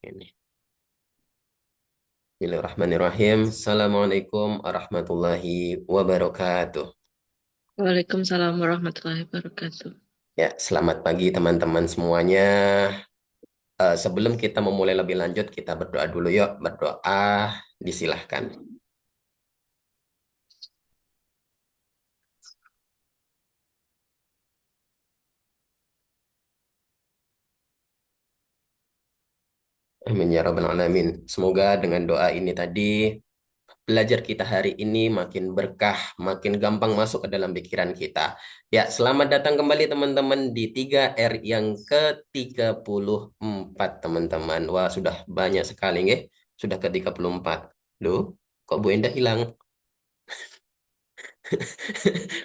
Ini. Bismillahirrahmanirrahim. Assalamualaikum warahmatullahi wabarakatuh. Waalaikumsalam warahmatullahi wabarakatuh. Ya, selamat pagi teman-teman semuanya. Sebelum kita memulai lebih lanjut, kita berdoa dulu yuk. Berdoa, disilahkan. Amin ya rabbal alamin. Semoga dengan doa ini tadi belajar kita hari ini makin berkah, makin gampang masuk ke dalam pikiran kita. Ya, selamat datang kembali teman-teman di 3R yang ke-34 teman-teman. Wah, sudah banyak sekali nggih. Sudah ke-34. Loh, kok Bu Endah hilang?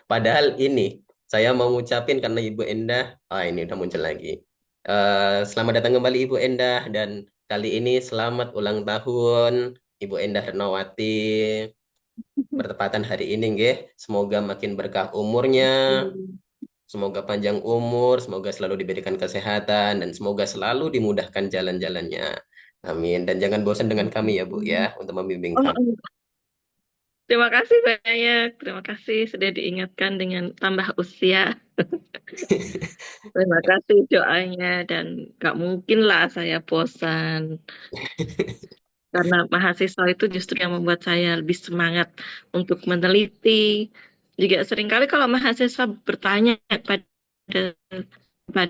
Padahal ini saya mau ngucapin karena Ibu Endah, ini udah muncul lagi. Selamat datang kembali Ibu Endah dan kali ini selamat ulang tahun Ibu Endah Renawati. Bertepatan hari ini nggih. Semoga makin berkah umurnya, semoga panjang umur, semoga selalu diberikan kesehatan dan semoga selalu dimudahkan jalan-jalannya. Amin. Dan jangan bosan dengan kami ya Bu ya untuk membimbing Oh, kami. terima kasih banyak. Terima kasih sudah diingatkan dengan tambah usia. Terima kasih doanya dan gak mungkin lah saya bosan. Karena mahasiswa itu justru yang membuat saya lebih semangat untuk meneliti. Juga seringkali kalau mahasiswa bertanya pada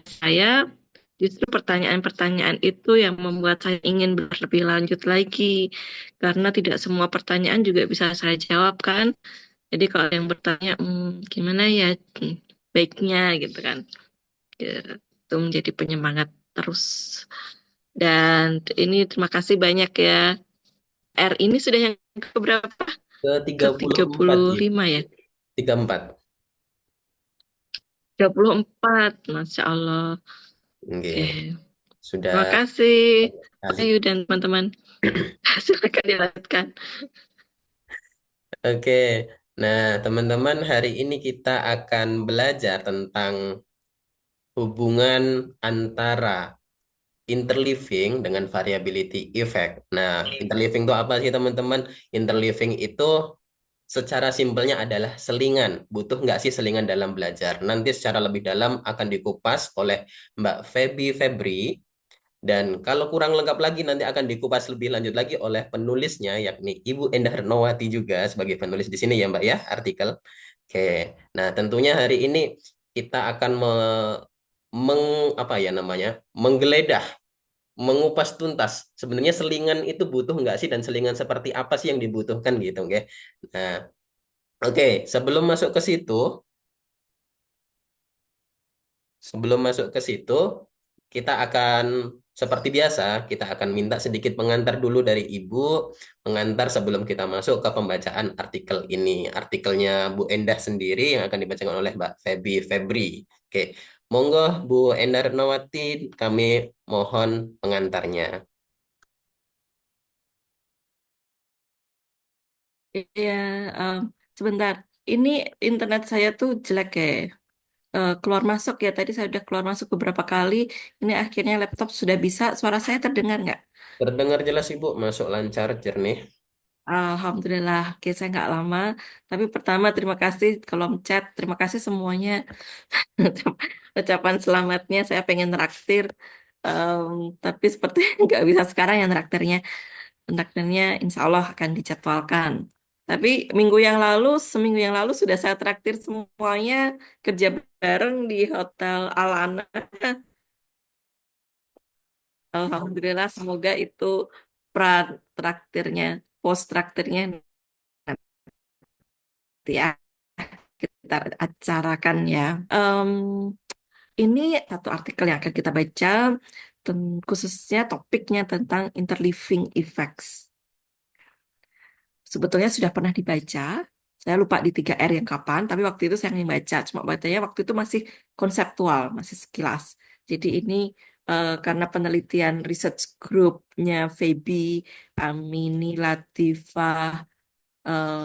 saya, justru pertanyaan-pertanyaan itu yang membuat saya ingin lebih lanjut lagi. Karena tidak semua pertanyaan juga bisa saya jawab kan. Jadi kalau yang bertanya, gimana ya baiknya gitu kan. Ya, itu menjadi penyemangat terus. Dan ini terima kasih banyak ya. R ini sudah yang keberapa? Ke Ke 34 34 Ibu. ya? 34. 34, Masya Allah. Oke, Nggih. terima Sudah kasih Pak kali. Ayu dan teman-teman. Silakan dilanjutkan. Oke. Nah, teman-teman, hari ini kita akan belajar tentang hubungan antara interleaving dengan variability effect. Nah, interleaving itu apa sih, teman-teman? Interleaving itu secara simpelnya adalah selingan. Butuh nggak sih selingan dalam belajar? Nanti secara lebih dalam akan dikupas oleh Mbak Febri. Dan kalau kurang lengkap lagi nanti akan dikupas lebih lanjut lagi oleh penulisnya yakni Ibu Endah Renowati juga sebagai penulis di sini ya Mbak ya artikel. Oke. Nah, tentunya hari ini kita akan apa ya namanya? Menggeledah, mengupas tuntas. Sebenarnya selingan itu butuh nggak sih dan selingan seperti apa sih yang dibutuhkan gitu, oke. Nah, oke, sebelum masuk ke situ, kita akan seperti biasa, kita akan minta sedikit pengantar dulu dari Ibu, pengantar sebelum kita masuk ke pembacaan artikel ini. Artikelnya Bu Endah sendiri yang akan dibacakan oleh Mbak Febri. Oke, monggo Bu Endah Renawati, kami mohon pengantarnya. Iya, em, sebentar. Ini internet saya tuh jelek ya. Keluar masuk ya. Tadi saya udah keluar masuk beberapa kali. Ini akhirnya laptop sudah bisa. Suara saya terdengar nggak? Terdengar jelas Ibu, masuk lancar, jernih. Alhamdulillah. Oke, saya nggak lama. Tapi pertama terima kasih kolom chat. Terima kasih semuanya. Ucapan selamatnya saya pengen traktir. Em, tapi seperti nggak bisa sekarang yang traktirnya. Traktirnya insya Allah akan dijadwalkan. Tapi seminggu yang lalu sudah saya traktir semuanya kerja bareng di Hotel Alana. Alhamdulillah, semoga itu pra traktirnya, post traktirnya nanti ya kita acarakan ya. Em, ini satu artikel yang akan kita baca, khususnya topiknya tentang interleaving effects. Sebetulnya sudah pernah dibaca, saya lupa di 3R yang kapan, tapi waktu itu saya yang baca, cuma bacanya waktu itu masih konseptual, masih sekilas. Jadi ini karena penelitian research groupnya Feby, Amini, Latifah,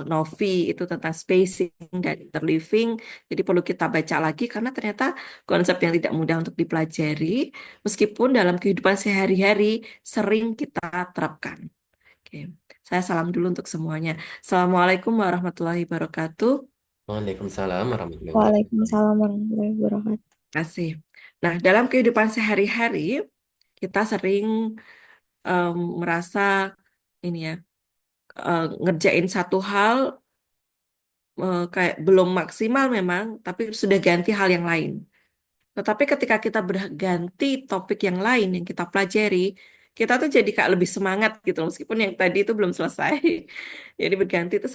Novi itu tentang spacing dan interleaving. Jadi perlu kita baca lagi karena ternyata konsep yang tidak mudah untuk dipelajari, meskipun dalam kehidupan sehari-hari sering kita terapkan. Oke, saya salam dulu untuk semuanya. Assalamualaikum warahmatullahi wabarakatuh. Waalaikumsalam warahmatullahi wabarakatuh. Waalaikumsalam warahmatullahi wabarakatuh. Terima kasih. Nah, dalam kehidupan sehari-hari kita sering merasa ini ya, ngerjain satu hal kayak belum maksimal memang, tapi sudah ganti hal yang lain. Tetapi ketika kita berganti topik yang lain yang kita pelajari, kita tuh jadi kayak lebih semangat gitu, meskipun yang tadi itu belum selesai. Jadi berganti itu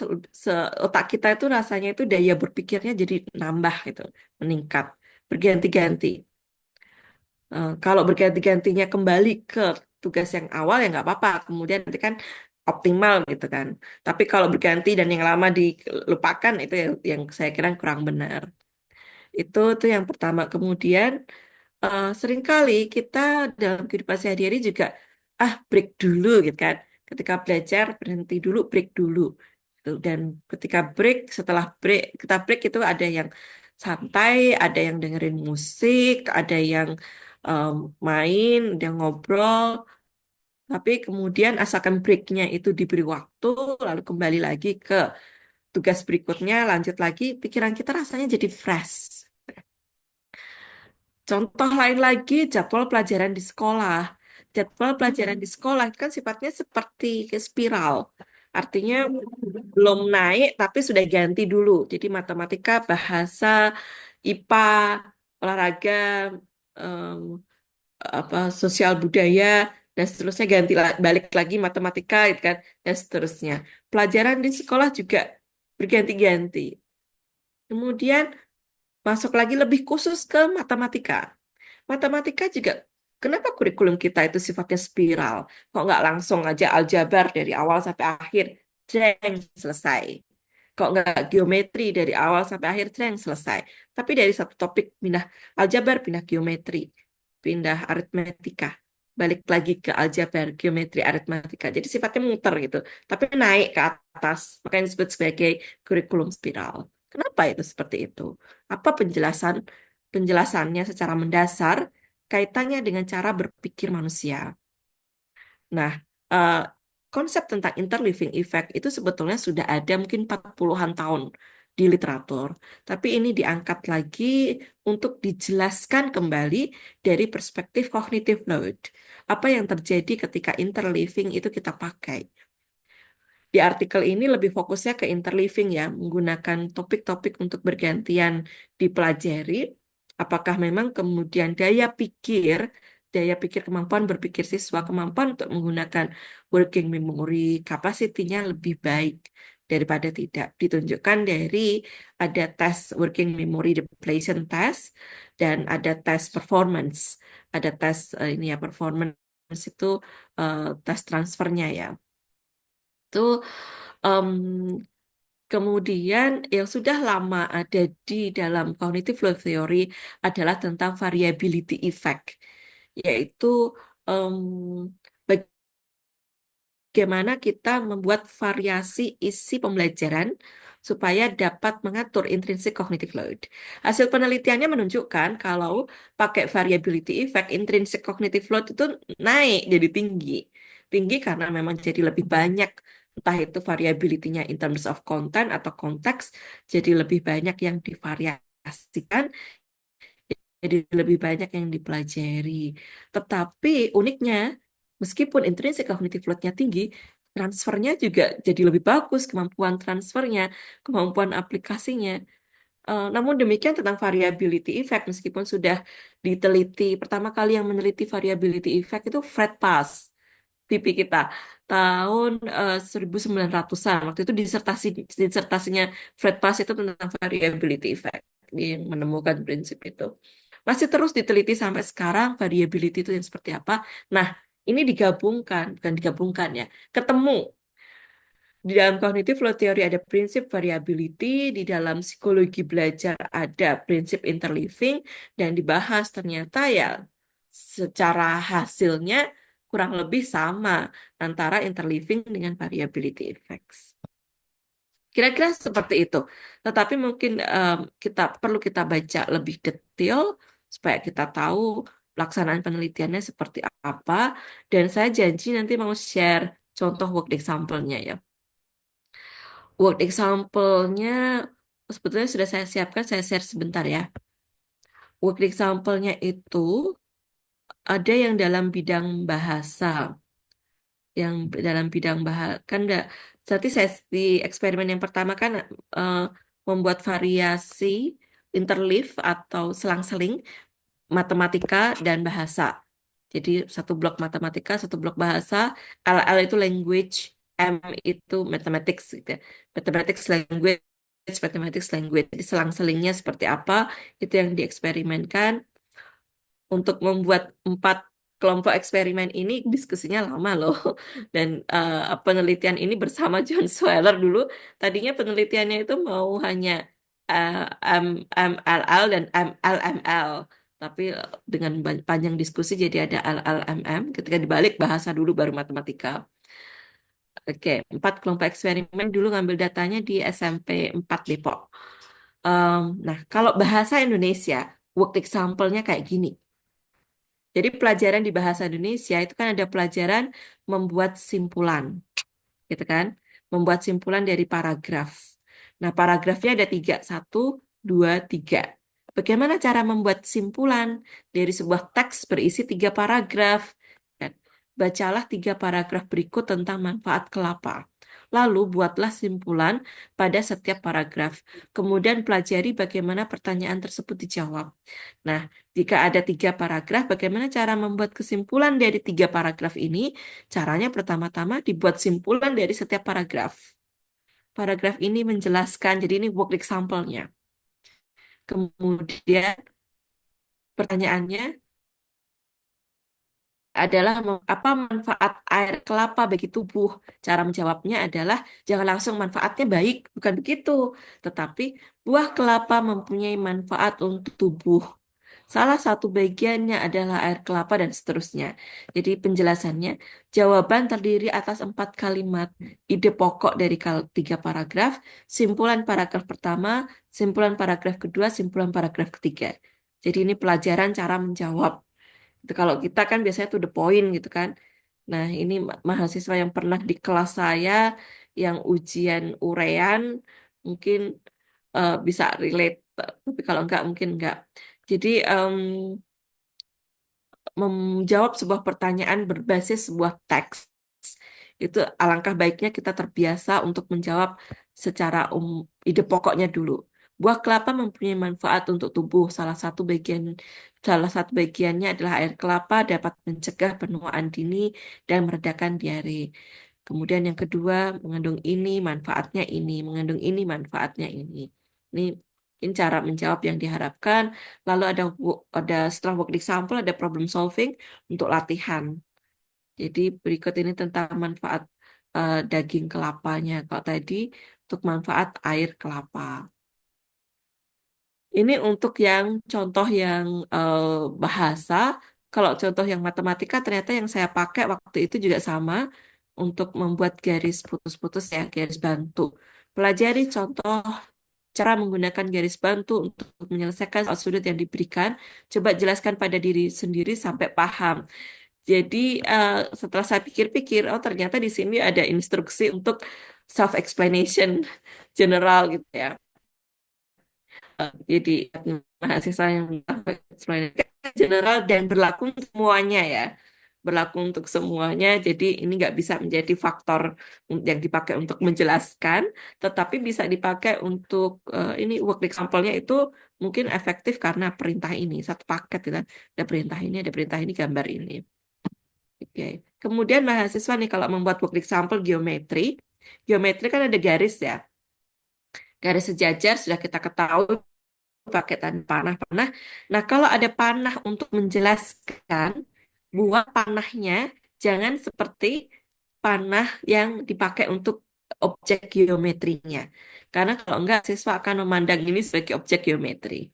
otak kita itu rasanya itu daya berpikirnya jadi nambah gitu, meningkat, berganti-ganti. Kalau berganti-gantinya kembali ke tugas yang awal ya nggak apa-apa, kemudian nanti kan optimal gitu kan. Tapi kalau berganti dan yang lama dilupakan itu yang saya kira kurang benar. Itu yang pertama. Kemudian seringkali kita dalam kehidupan sehari-hari juga break dulu gitu kan. Ketika belajar berhenti dulu, break dulu. Dan ketika break, setelah break, kita break itu ada yang santai, ada yang dengerin musik, ada yang em, main, ada yang ngobrol. Tapi kemudian asalkan breaknya itu diberi waktu, lalu kembali lagi ke tugas berikutnya, lanjut lagi, pikiran kita rasanya jadi fresh. Contoh lain lagi, jadwal pelajaran di sekolah. Jadwal pelajaran di sekolah itu kan sifatnya seperti ke spiral. Artinya belum naik tapi sudah ganti dulu. Jadi matematika, bahasa, IPA, olahraga, em, sosial budaya, dan seterusnya balik lagi matematika, gitu kan, dan seterusnya. Pelajaran di sekolah juga berganti-ganti. Kemudian masuk lagi lebih khusus ke matematika. Matematika juga, kenapa kurikulum kita itu sifatnya spiral? Kok nggak langsung aja aljabar dari awal sampai akhir, jeng, selesai. Kok nggak geometri dari awal sampai akhir, jeng, selesai. Tapi dari satu topik pindah aljabar, pindah geometri, pindah aritmetika, balik lagi ke aljabar, geometri, aritmetika. Jadi sifatnya muter gitu, tapi naik ke atas. Makanya disebut sebagai kurikulum spiral. Kenapa itu seperti itu? Apa penjelasannya secara mendasar kaitannya dengan cara berpikir manusia. Nah, eh, konsep tentang interleaving effect itu sebetulnya sudah ada mungkin 40-an tahun di literatur. Tapi ini diangkat lagi untuk dijelaskan kembali dari perspektif cognitive load. Apa yang terjadi ketika interleaving itu kita pakai. Di artikel ini lebih fokusnya ke interleaving ya, menggunakan topik-topik untuk bergantian dipelajari. Apakah memang kemudian daya pikir kemampuan berpikir siswa, kemampuan untuk menggunakan working memory capacity-nya lebih baik daripada tidak. Ditunjukkan dari ada tes working memory depletion test dan ada tes performance. Ada tes ini ya performance itu tes transfernya ya. Itu em, kemudian yang sudah lama ada di dalam cognitive load theory adalah tentang variability effect, yaitu em, bagaimana kita membuat variasi isi pembelajaran supaya dapat mengatur intrinsic cognitive load. Hasil penelitiannya menunjukkan kalau pakai variability effect, intrinsic cognitive load itu naik jadi tinggi. Tinggi karena memang jadi lebih banyak, entah itu variability-nya in terms of content atau konteks, jadi lebih banyak yang divariasikan, jadi lebih banyak yang dipelajari. Tetapi uniknya, meskipun intrinsic cognitive load-nya tinggi, transfernya juga jadi lebih bagus, kemampuan transfernya, kemampuan aplikasinya. Namun demikian tentang variability effect, meskipun sudah diteliti, pertama kali yang meneliti variability effect itu Fred Pass, TV kita, tahun 1900-an. Waktu itu disertasinya Fred Pass itu tentang variability effect. Dia yang menemukan prinsip itu. Masih terus diteliti sampai sekarang variability itu yang seperti apa. Nah, ini digabungkan, bukan digabungkan ya, ketemu. Di dalam cognitive load theory ada prinsip variability, di dalam psikologi belajar ada prinsip interleaving, dan dibahas ternyata ya secara hasilnya kurang lebih sama antara interleaving dengan variability effects. Kira-kira seperti itu. Tetapi mungkin kita baca lebih detail supaya kita tahu pelaksanaan penelitiannya seperti apa. Dan saya janji nanti mau share contoh work example-nya ya. Work example-nya sebetulnya sudah saya siapkan, saya share sebentar ya. Work example-nya itu ada yang dalam bidang bahasa, yang dalam bidang bahasa kan enggak. Berarti saya di eksperimen yang pertama kan eh, membuat variasi interleave atau selang-seling matematika dan bahasa. Jadi satu blok matematika, satu blok bahasa, L itu language, M itu mathematics gitu ya. Mathematics language, mathematics language. Jadi selang-selingnya seperti apa itu yang dieksperimenkan. Untuk membuat 4 kelompok eksperimen ini diskusinya lama loh. Dan penelitian ini bersama John Sweller dulu. Tadinya penelitiannya itu mau hanya eh, MLL dan MLML. Tapi dengan panjang diskusi jadi ada LLMM. Ketika dibalik bahasa dulu baru matematika. Oke, 4 kelompok eksperimen dulu ngambil datanya di SMP 4 Depok. Nah, kalau bahasa Indonesia, work example-nya kayak gini. Jadi pelajaran di bahasa Indonesia itu kan ada pelajaran membuat simpulan, gitu kan? Membuat simpulan dari paragraf. Nah, paragrafnya ada tiga, satu, dua, tiga. Bagaimana cara membuat simpulan dari sebuah teks berisi 3 paragraf? Kan? Bacalah 3 paragraf berikut tentang manfaat kelapa. Lalu buatlah simpulan pada setiap paragraf. Kemudian pelajari bagaimana pertanyaan tersebut dijawab. Nah, jika ada 3 paragraf, bagaimana cara membuat kesimpulan dari 3 paragraf ini? Caranya pertama-tama dibuat simpulan dari setiap paragraf. Paragraf ini menjelaskan, jadi ini work example-nya. Kemudian pertanyaannya adalah apa manfaat air kelapa bagi tubuh? Cara menjawabnya adalah jangan langsung manfaatnya baik, bukan begitu. Tetapi buah kelapa mempunyai manfaat untuk tubuh. Salah satu bagiannya adalah air kelapa dan seterusnya. Jadi penjelasannya, jawaban terdiri atas 4 kalimat. Ide pokok dari 3 paragraf, simpulan paragraf pertama, simpulan paragraf kedua, simpulan paragraf ketiga. Jadi ini pelajaran cara menjawab. Itu kalau kita kan biasanya to the point gitu kan. Nah, ini mahasiswa yang pernah di kelas saya yang ujian urean mungkin bisa relate, tapi kalau enggak mungkin enggak. Jadi menjawab sebuah pertanyaan berbasis sebuah teks itu alangkah baiknya kita terbiasa untuk menjawab secara ide pokoknya dulu. Buah kelapa mempunyai manfaat untuk tubuh. Salah satu bagiannya adalah air kelapa dapat mencegah penuaan dini dan meredakan diare. Kemudian yang kedua mengandung ini, manfaatnya ini, mengandung ini, manfaatnya ini. Ini cara menjawab yang diharapkan. Lalu ada setelah work example ada problem solving untuk latihan. Jadi berikut ini tentang manfaat daging kelapanya. Kalau tadi untuk manfaat air kelapa. Ini untuk yang contoh yang eh, bahasa. Kalau contoh yang matematika ternyata yang saya pakai waktu itu juga sama untuk membuat garis putus-putus ya, garis bantu. Pelajari contoh cara menggunakan garis bantu untuk menyelesaikan soal sudut yang diberikan. Coba jelaskan pada diri sendiri sampai paham. Jadi setelah saya pikir-pikir, oh ternyata di sini ada instruksi untuk self-explanation general gitu ya. Jadi mahasiswa yang self-explanation general dan berlaku untuk semuanya ya. Berlaku untuk semuanya, jadi ini nggak bisa menjadi faktor yang dipakai untuk menjelaskan, tetapi bisa dipakai untuk ini work example-nya itu mungkin efektif karena perintah ini, satu paket gitu kan. Ada perintah ini, gambar ini. Oke. Kemudian mahasiswa nih kalau membuat work example geometri, geometri kan ada garis ya. Garis sejajar sudah kita ketahui pakai tanda panah-panah. Nah, kalau ada panah untuk menjelaskan, buang panahnya jangan seperti panah yang dipakai untuk objek geometrinya. Karena kalau enggak, siswa akan memandang ini sebagai objek geometri.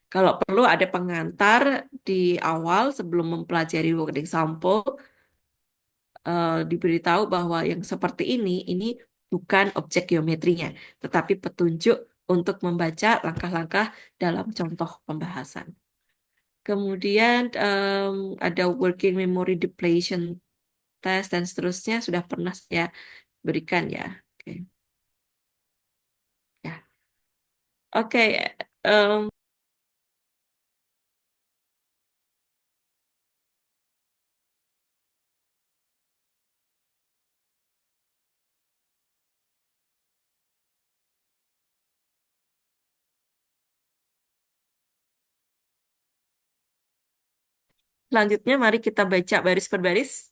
Kalau perlu ada pengantar di awal sebelum mempelajari work example, diberitahu bahwa yang seperti ini bukan objek geometrinya, tetapi petunjuk untuk membaca langkah-langkah dalam contoh pembahasan. Kemudian ada working memory depletion test dan seterusnya sudah pernah saya berikan ya. Oke, ya. Oke, em, selanjutnya mari kita baca baris per baris.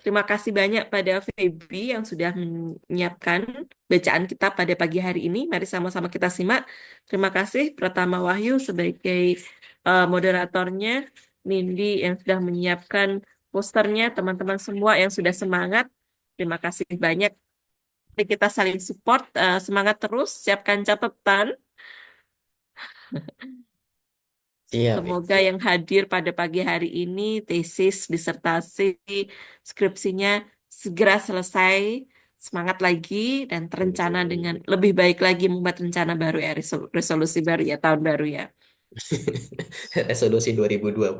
Terima kasih banyak pada Feby yang sudah menyiapkan bacaan kita pada pagi hari ini. Mari sama-sama kita simak. Terima kasih Pratama Wahyu sebagai moderatornya, Nindi yang sudah menyiapkan posternya, teman-teman semua yang sudah semangat. Terima kasih banyak. Mari kita saling support, semangat terus, siapkan catatan. Siap, Semoga Ibu. yang hadir pada pagi hari ini, tesis, disertasi, skripsinya segera selesai, semangat lagi, dan terencana dengan lebih baik lagi membuat rencana baru ya, resolusi baru ya, tahun baru ya. Resolusi 2025.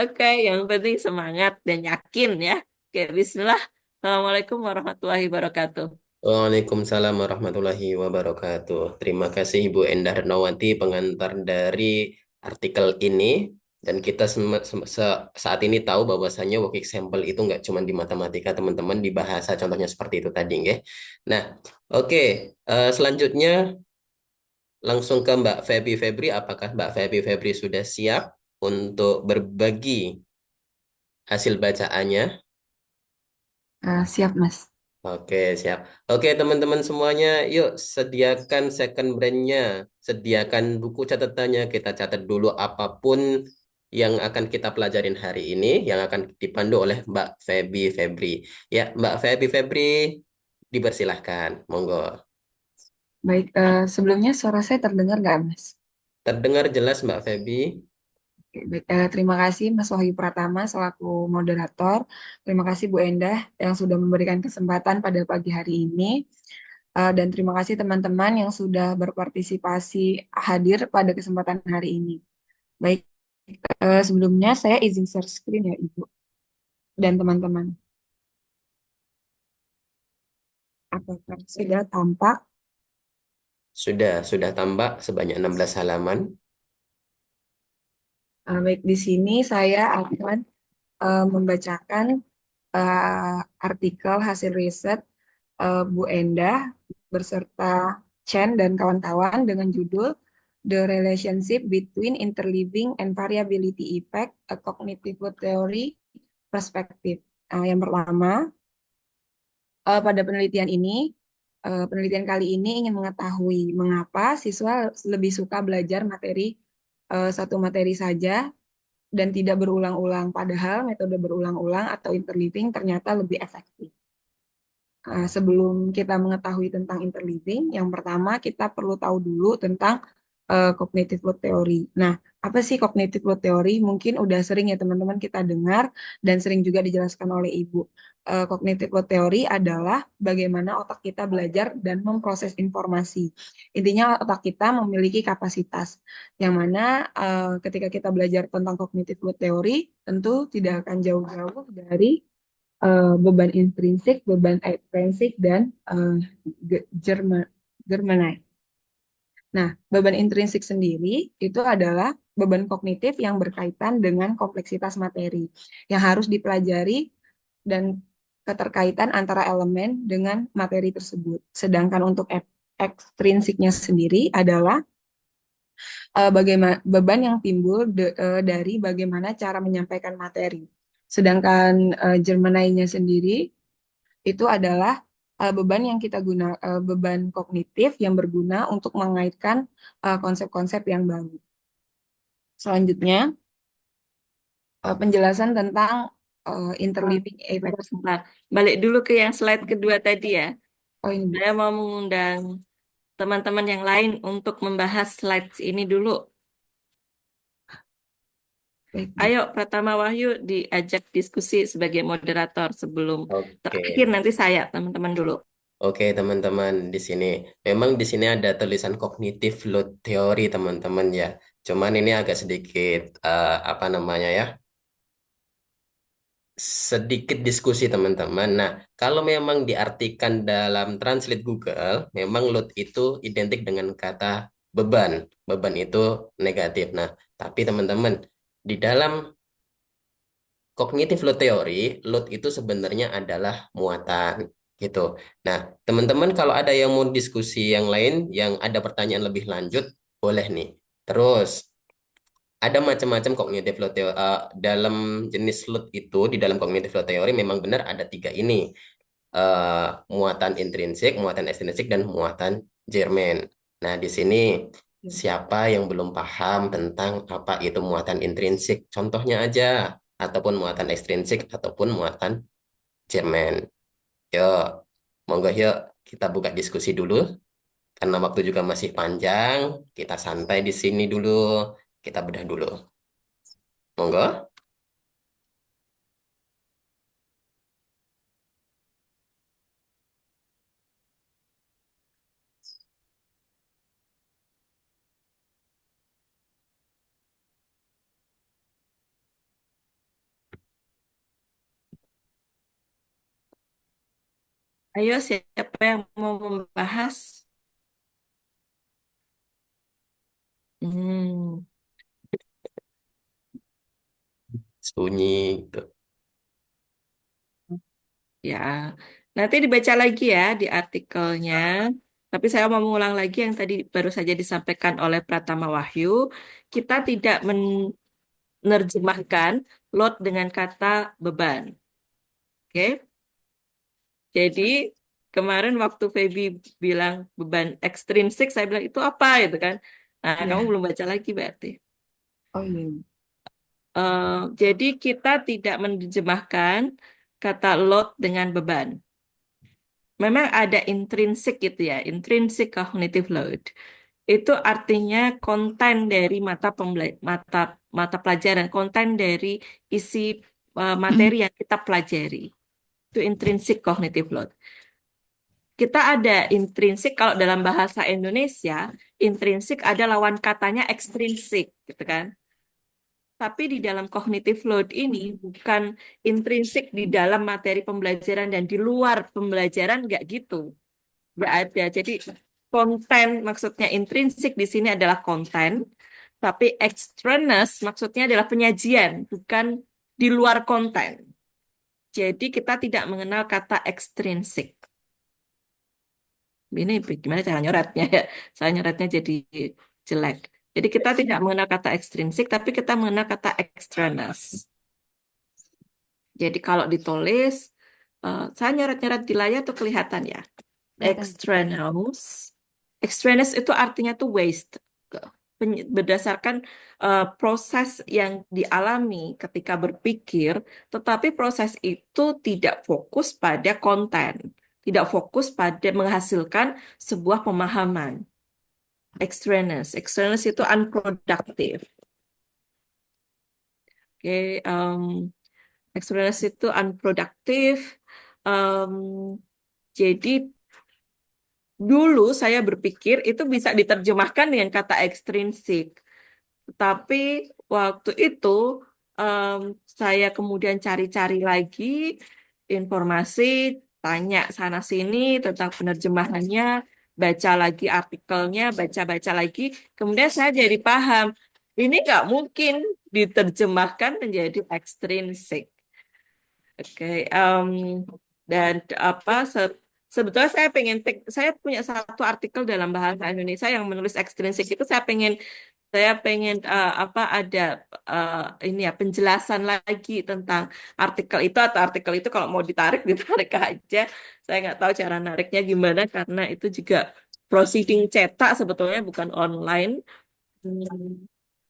Oke, yang penting semangat dan yakin ya. Oke, bismillah. Assalamualaikum warahmatullahi wabarakatuh. Waalaikumsalam warahmatullahi wabarakatuh. Terima kasih Ibu Endah Renawati, pengantar dari artikel ini. Dan kita saat ini tahu bahwasannya work example itu nggak cuma di matematika, teman-teman, di bahasa contohnya seperti itu tadi, nggih. Nah, oke. Selanjutnya langsung ke Mbak Feby Febri. Apakah Mbak Feby Febri sudah siap untuk berbagi hasil bacaannya? Siap, Mas. Oke, siap. Oke, teman-teman semuanya, yuk sediakan second brand-nya, sediakan buku catatannya, kita catat dulu apapun yang akan kita pelajarin hari ini, yang akan dipandu oleh Mbak Feby Febri. Ya, Mbak Feby Febri, dipersilahkan, monggo. Baik, sebelumnya suara saya terdengar nggak, Mas? Terdengar jelas, Mbak Feby? Oke, baik, terima kasih Mas Wahyu Pratama selaku moderator. Terima kasih Bu Endah yang sudah memberikan kesempatan pada pagi hari ini. Dan terima kasih teman-teman yang sudah berpartisipasi hadir pada kesempatan hari ini. Baik, sebelumnya saya izin share screen ya Ibu dan teman-teman. Apakah sudah tampak? Sudah tambah sebanyak 16 halaman. Baik, di sini saya akan membacakan artikel hasil riset Bu Endah beserta Chen dan kawan-kawan dengan judul The Relationship Between Interleaving and Variability Effect, a Cognitive Load Theory Perspective. Yang pertama, pada penelitian kali ini ingin mengetahui mengapa siswa lebih suka belajar satu materi saja dan tidak berulang-ulang, padahal metode berulang-ulang atau interleaving ternyata lebih efektif. Sebelum kita mengetahui tentang interleaving, yang pertama kita perlu tahu dulu tentang cognitive load theory. Nah, apa sih cognitive load theory? Mungkin udah sering ya teman-teman kita dengar dan sering juga dijelaskan oleh Ibu. Cognitive load theory adalah bagaimana otak kita belajar dan memproses informasi. Intinya otak kita memiliki kapasitas yang mana ketika kita belajar tentang cognitive load theory, tentu tidak akan jauh-jauh dari beban intrinsik, beban ekstrinsik, dan Germani. Nah, beban intrinsik sendiri itu adalah beban kognitif yang berkaitan dengan kompleksitas materi yang harus dipelajari dan keterkaitan antara elemen dengan materi tersebut. Sedangkan untuk ekstrinsiknya sendiri adalah bagaimana beban yang timbul dari bagaimana cara menyampaikan materi. Sedangkan Germany-nya sendiri itu adalah beban yang kita beban kognitif yang berguna untuk mengaitkan konsep-konsep yang baru. Selanjutnya, penjelasan tentang interleaving effect. Sebentar. Balik dulu ke yang slide kedua tadi ya. Oh ini Bu. Saya mau mengundang teman-teman yang lain untuk membahas slides ini dulu. Baik, baik. Ayo, Pratama Wahyu diajak diskusi sebagai moderator sebelum Oke. terakhir nanti saya, teman-teman dulu. Oke, teman-teman, di sini memang di sini ada tulisan kognitif load teori, teman-teman ya. Cuman ini agak sedikit apa namanya ya? Sedikit diskusi, teman-teman. Nah, kalau memang diartikan dalam translate Google, memang load itu identik dengan kata beban. Beban itu negatif. Nah, tapi teman-teman, di dalam kognitif load teori, load itu sebenarnya adalah muatan gitu. Nah, teman-teman kalau ada yang mau diskusi yang lain, yang ada pertanyaan lebih lanjut, boleh nih. Terus ada macam-macam kognitif load teori. Dalam jenis load itu di dalam kognitif load teori memang benar ada tiga ini. Muatan intrinsik, muatan ekstrinsik, dan muatan Jerman. Nah, di sini siapa yang belum paham tentang apa itu muatan intrinsik? Contohnya aja, ataupun muatan ekstrinsik, ataupun muatan Jerman. Yuk, monggo yuk kita buka diskusi dulu, karena waktu juga masih panjang, kita santai di sini dulu, kita bedah dulu. Monggo. Ayo, siapa yang mau membahas? Hmm, Sunyi. ya, nanti dibaca lagi ya di artikelnya. Tapi saya mau mengulang lagi yang tadi baru saja disampaikan oleh Pratama Wahyu. Kita tidak menerjemahkan load dengan kata beban. Oke? Jadi kemarin waktu Feby bilang beban ekstrinsik, saya bilang itu apa itu kan? Nah, kamu Ya. belum baca lagi berarti. Oh iya. Jadi kita tidak menerjemahkan kata load dengan beban. Memang ada intrinsik gitu ya, intrinsic cognitive load. Itu artinya konten dari mata mata pelajaran, konten dari isi materi yang kita pelajari. Itu intrinsic cognitive load. Kita ada intrinsik kalau dalam bahasa Indonesia, intrinsik ada lawan katanya ekstrinsik, gitu kan? Tapi di dalam cognitive load ini bukan intrinsik di dalam materi pembelajaran dan di luar pembelajaran, nggak gitu. Nggak ada. Jadi konten maksudnya intrinsik di sini adalah konten, tapi extraneous maksudnya adalah penyajian, bukan di luar konten. Jadi kita tidak mengenal kata ekstrinsik. Ini gimana cara nyoretnya ya? Saya nyoretnya jadi jelek. Jadi kita tidak mengenal kata ekstrinsik, tapi kita mengenal kata extraneous. Jadi kalau ditulis, saya nyoret-nyoret di layar tuh kelihatan ya. Kelihatan. Extraneous. Extraneous itu artinya tuh waste. Berdasarkan proses yang dialami ketika berpikir, tetapi proses itu tidak fokus pada konten, tidak fokus pada menghasilkan sebuah pemahaman. Extraneous. Extraneous itu unproductive. Oke, extraneous itu unproductive. Em, jadi dulu saya berpikir itu bisa diterjemahkan dengan kata ekstrinsik. Tapi waktu itu em, saya kemudian cari-cari lagi informasi, tanya sana sini tentang penerjemahannya, baca lagi artikelnya, baca-baca lagi. Kemudian saya jadi paham, ini nggak mungkin diterjemahkan menjadi ekstrinsik. Oke, dan apa sebetulnya saya punya satu artikel dalam bahasa Indonesia yang menulis ekstrinsik itu saya pengen apa ada ini ya penjelasan lagi tentang artikel itu atau artikel itu kalau mau ditarik ditarik aja. Saya nggak tahu cara nariknya gimana karena itu juga proceeding cetak sebetulnya bukan online. Hmm.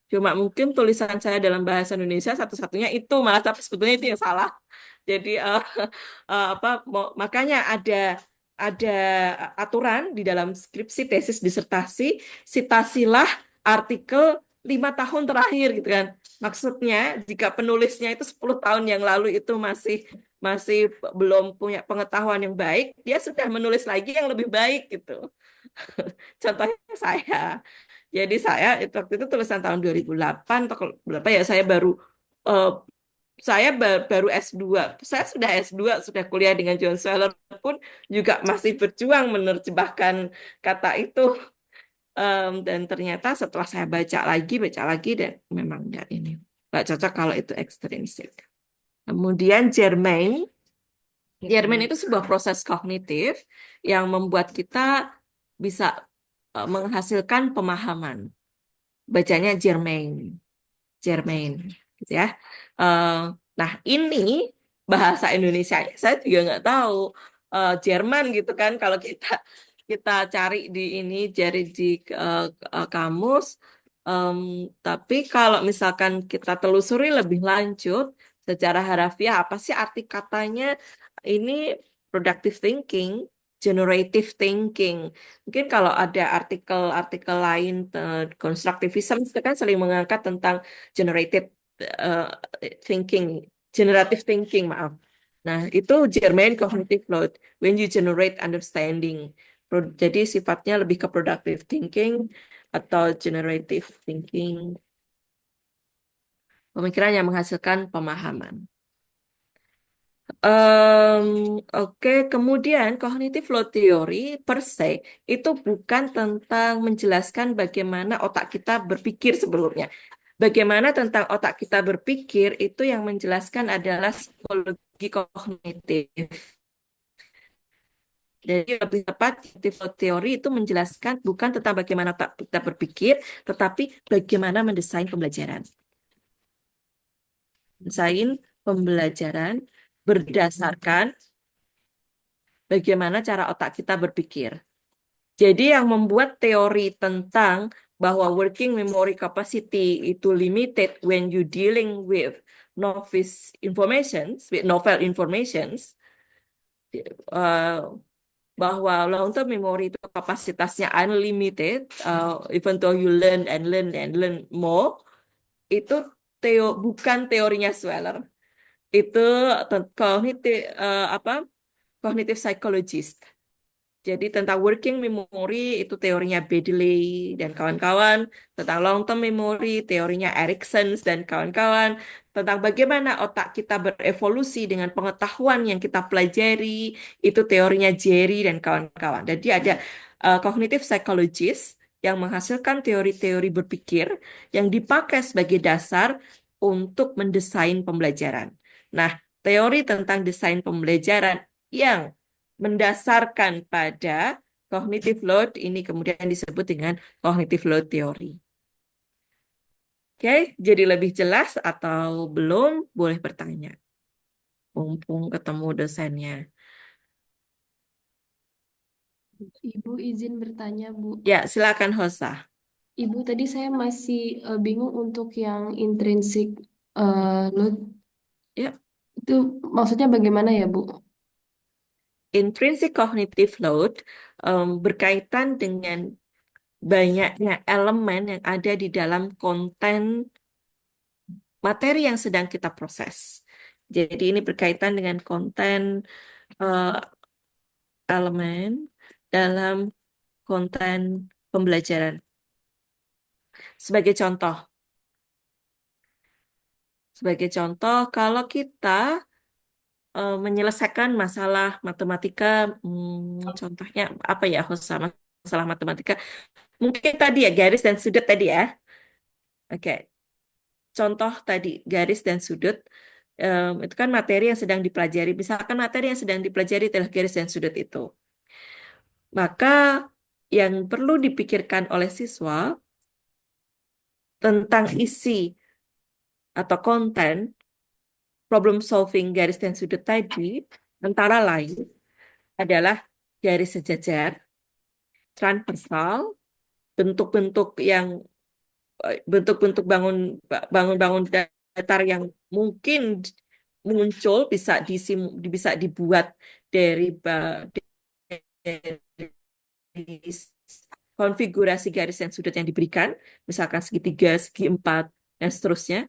Cuma mungkin tulisan saya dalam bahasa Indonesia satu-satunya itu malah tapi sebetulnya itu yang salah. Jadi apa makanya ada aturan di dalam skripsi, tesis, disertasi, citasilah artikel 5 tahun terakhir gitu kan. Maksudnya jika penulisnya itu 10 tahun yang lalu itu masih masih belum punya pengetahuan yang baik, dia sudah menulis lagi yang lebih baik gitu. Contohnya saya. Jadi saya itu waktu itu tulisan tahun 2008 atau berapa ya, eh, baru S2. Saya sudah S2, sudah kuliah dengan John Sweller pun juga masih berjuang menerjemahkan kata itu. Dan ternyata setelah saya baca lagi dan memang nggak cocok kalau itu ekstrinsik. Kemudian Germain, Germain itu sebuah proses kognitif yang membuat kita bisa menghasilkan pemahaman. Bacanya Germain, Germain, gitu ya. Eh, nah ini bahasa Indonesia saya juga nggak tahu. Jerman gitu kan kalau kita kita cari di ini cari di eh, kamus. Em, tapi kalau misalkan kita telusuri lebih lanjut secara harafiah apa sih arti katanya ini productive thinking, generative thinking. Mungkin kalau ada artikel-artikel lain konstruktivisme itu kan sering mengangkat tentang generative eh, thinking, generative thinking, maaf. Nah, itu German cognitive load when you generate understanding. Jadi sifatnya lebih ke productive thinking atau generative thinking, pemikiran yang menghasilkan pemahaman. Em, oke, kemudian cognitive load theory per se itu bukan tentang menjelaskan bagaimana otak kita berpikir sebelumnya. Bagaimana tentang otak kita berpikir itu yang menjelaskan adalah psikologi kognitif. Jadi lebih tepat, cognitive load theory itu menjelaskan bukan tentang bagaimana otak kita berpikir, tetapi bagaimana mendesain pembelajaran. Mendesain pembelajaran berdasarkan bagaimana cara otak kita berpikir. Jadi yang membuat teori tentang bahwa working memory capacity itu limited when you dealing with novel informations, eh, bahwa long-term memory itu kapasitasnya unlimited, even though you learn and learn and learn more, itu bukan teorinya Sweller. Itu kognitif apa? Cognitive psychologist. Jadi tentang working memory itu teorinya Bedley dan kawan-kawan, tentang long term memory teorinya Erikson dan kawan-kawan, tentang bagaimana otak kita berevolusi dengan pengetahuan yang kita pelajari itu teorinya Jerry dan kawan-kawan. Jadi ada cognitive psychologist yang menghasilkan teori-teori berpikir yang dipakai sebagai dasar untuk mendesain pembelajaran. Nah, teori tentang desain pembelajaran yang mendasarkan pada cognitive load ini kemudian disebut dengan cognitive load theory. Oke, jadi lebih jelas atau belum? Boleh bertanya. Mumpung ketemu dosennya. Ibu izin bertanya, Bu. Ya, silakan Hosa. Ibu, tadi saya masih bingung untuk yang intrinsic load. Ya, Itu maksudnya bagaimana ya, Bu? intrinsic cognitive load berkaitan dengan banyaknya elemen yang ada di dalam konten materi yang sedang kita proses. Jadi ini berkaitan dengan konten eh, elemen dalam konten pembelajaran. Sebagai contoh, kalau kita menyelesaikan masalah matematika, contohnya apa ya, Hosa, masalah matematika, mungkin tadi ya garis dan sudut tadi ya. Oke, contoh tadi garis dan sudut itu kan materi yang sedang dipelajari. Misalkan materi yang sedang dipelajari adalah garis dan sudut itu. Maka yang perlu dipikirkan oleh siswa tentang isi atau konten problem solving garis dan sudut tadi antara lain adalah garis sejajar, transversal, bentuk-bentuk yang bentuk-bentuk bangun-bangun datar yang mungkin muncul bisa dibuat dari konfigurasi garis dan sudut yang diberikan, misalkan segitiga, segi empat, dan seterusnya,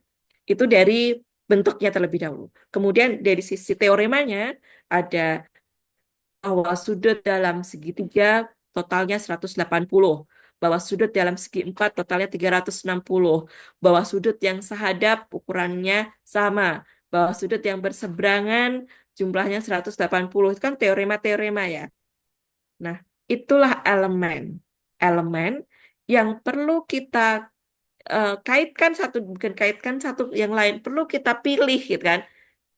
itu dari bentuknya terlebih dahulu. Kemudian dari sisi teoremanya, ada bahwa sudut dalam segitiga totalnya 180, bahwa sudut dalam segi empat totalnya 360, bahwa sudut yang sehadap ukurannya sama, bahwa sudut yang berseberangan jumlahnya 180. Itu kan teorema-teorema ya. Nah, itulah elemen. Elemen yang perlu kita kaitkan satu, bukan kaitkan satu yang lain, perlu kita pilih gitu kan.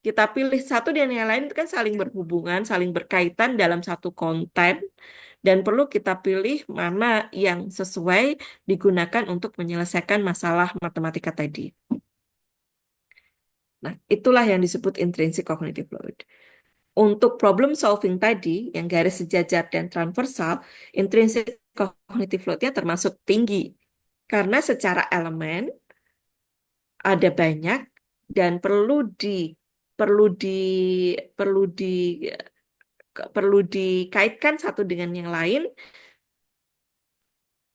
Kita pilih satu dan yang lain itu kan saling berhubungan, saling berkaitan dalam satu konten, dan perlu kita pilih mana yang sesuai digunakan untuk menyelesaikan masalah matematika tadi. Nah, itulah yang disebut intrinsic cognitive load. Untuk problem solving tadi, yang garis sejajar dan transversal, intrinsic cognitive load-nya termasuk tinggi. Karena secara elemen ada banyak dan perlu di perlu di perlu dikaitkan satu dengan yang lain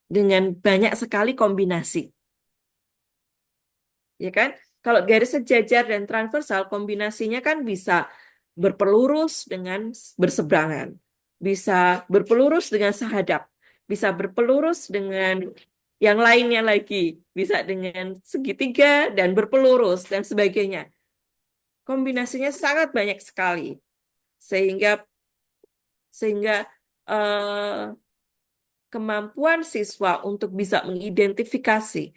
dengan banyak sekali kombinasi, ya kan? Kalau garis sejajar dan transversal kombinasinya kan bisa berpelurus dengan berseberangan, bisa berpelurus dengan sehadap, bisa berpelurus dengan yang lainnya lagi, bisa dengan segitiga dan berpelurus dan sebagainya. Kombinasinya sangat banyak sekali, sehingga sehingga eh, kemampuan siswa untuk bisa mengidentifikasi,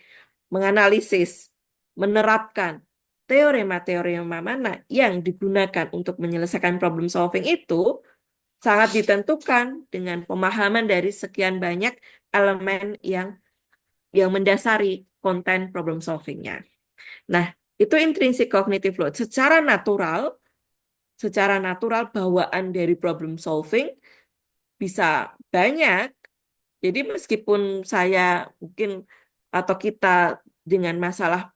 menganalisis, menerapkan teorema-teorema mana yang digunakan untuk menyelesaikan problem solving itu sangat ditentukan dengan pemahaman dari sekian banyak elemen yang mendasari konten problem solvingnya. Nah, itu intrinsic cognitive load. Secara natural bawaan dari problem solving bisa banyak. Jadi meskipun saya mungkin atau kita dengan masalah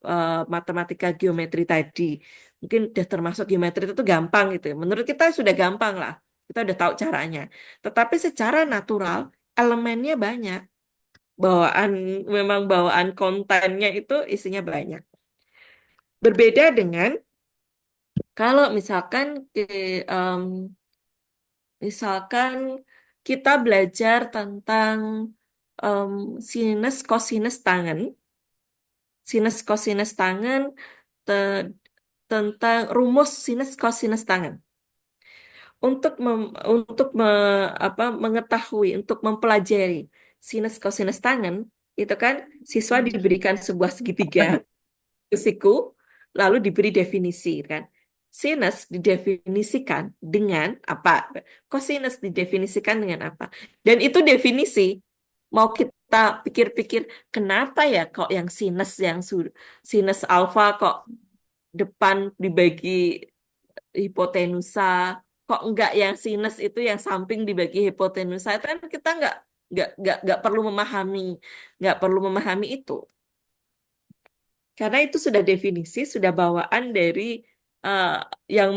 matematika geometri tadi, mungkin udah termasuk geometri itu gampang gitu ya. Menurut kita sudah gampang lah, kita udah tahu caranya. Tetapi secara natural elemennya banyak. Bawaan memang bawaan kontennya itu isinya banyak. Berbeda dengan kalau misalkan kita belajar tentang em, sinus kosinus tangen, te- tentang rumus sinus kosinus tangen. Mengetahui, untuk mempelajari sinus kosinus tangen, itu kan siswa diberikan sebuah segitiga siku, lalu diberi definisi kan. Sinus didefinisikan dengan apa? Kosinus didefinisikan dengan apa? Dan itu definisi. Mau kita pikir-pikir, kenapa ya kok yang sinus alfa kok depan dibagi hipotenusa, kok enggak yang sinus itu yang samping dibagi hipotenusa? Itu kan kita enggak perlu memahami itu. Karena itu sudah definisi, sudah bawaan dari eh, yang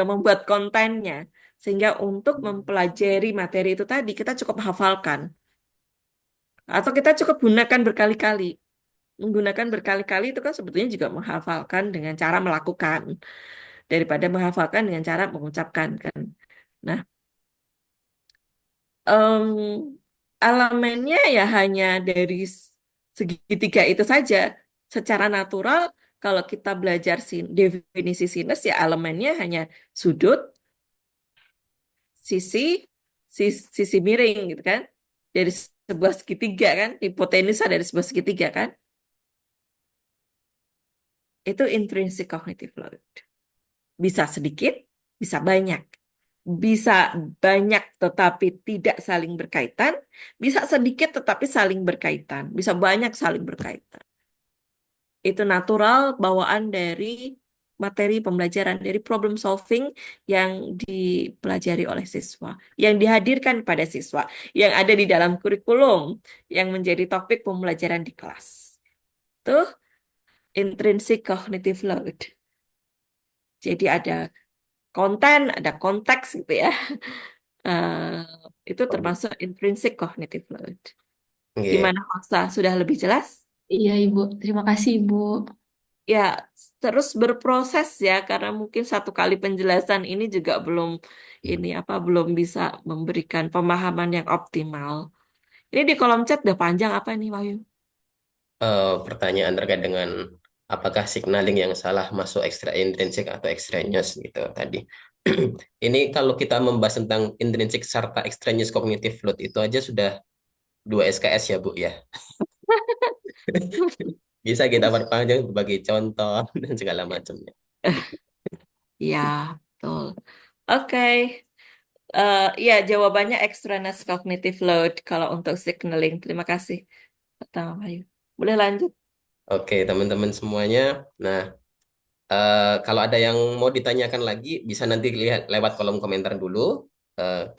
membuat kontennya. Sehingga untuk mempelajari materi itu tadi, kita cukup hafalkan. Atau kita cukup gunakan berkali-kali. Menggunakan berkali-kali itu kan sebetulnya juga menghafalkan dengan cara melakukan. Daripada menghafalkan dengan cara mengucapkan kan. Nah, em, elemennya ya hanya dari segitiga itu saja. Secara natural, kalau kita belajar definisi sinus, ya elemennya hanya sudut, sisi, sisi miring gitu kan. Dari sebuah segitiga kan, hipotenusa dari sebuah segitiga kan. Itu intrinsic cognitive load. Bisa sedikit, bisa banyak. Bisa banyak tetapi tidak saling berkaitan, bisa sedikit tetapi saling berkaitan, bisa banyak saling berkaitan. Itu natural bawaan dari materi pembelajaran, dari problem solving yang dipelajari oleh siswa, yang dihadirkan pada siswa, yang ada di dalam kurikulum, yang menjadi topik pembelajaran di kelas. Tuh intrinsic cognitive load. Jadi ada konten, ada konteks gitu ya. Eh, itu termasuk intrinsic cognitive load. Nggih. Gimana, Faksa? Sudah lebih jelas? Iya, Ibu. Terima kasih, Ibu. Ya, terus berproses ya, karena mungkin satu kali penjelasan ini juga belum bisa memberikan pemahaman yang optimal. Ini di kolom chat udah panjang apa nih, Wahyu? Pertanyaan terkait dengan apakah signaling yang salah masuk ekstra intrinsik atau extraneous gitu tadi. Ini kalau kita membahas tentang intrinsik serta extraneous cognitive load itu aja sudah 2 SKS ya Bu ya. Bisa kita perpanjang sebagai contoh dan segala macamnya. Ya, betul. Oke. Ya, jawabannya extraneous cognitive load kalau untuk signaling. Terima kasih. Pertama, Wahyu. Boleh lanjut? Oke, teman-teman semuanya. Nah, kalau ada yang mau ditanyakan lagi, bisa nanti lihat lewat kolom komentar dulu.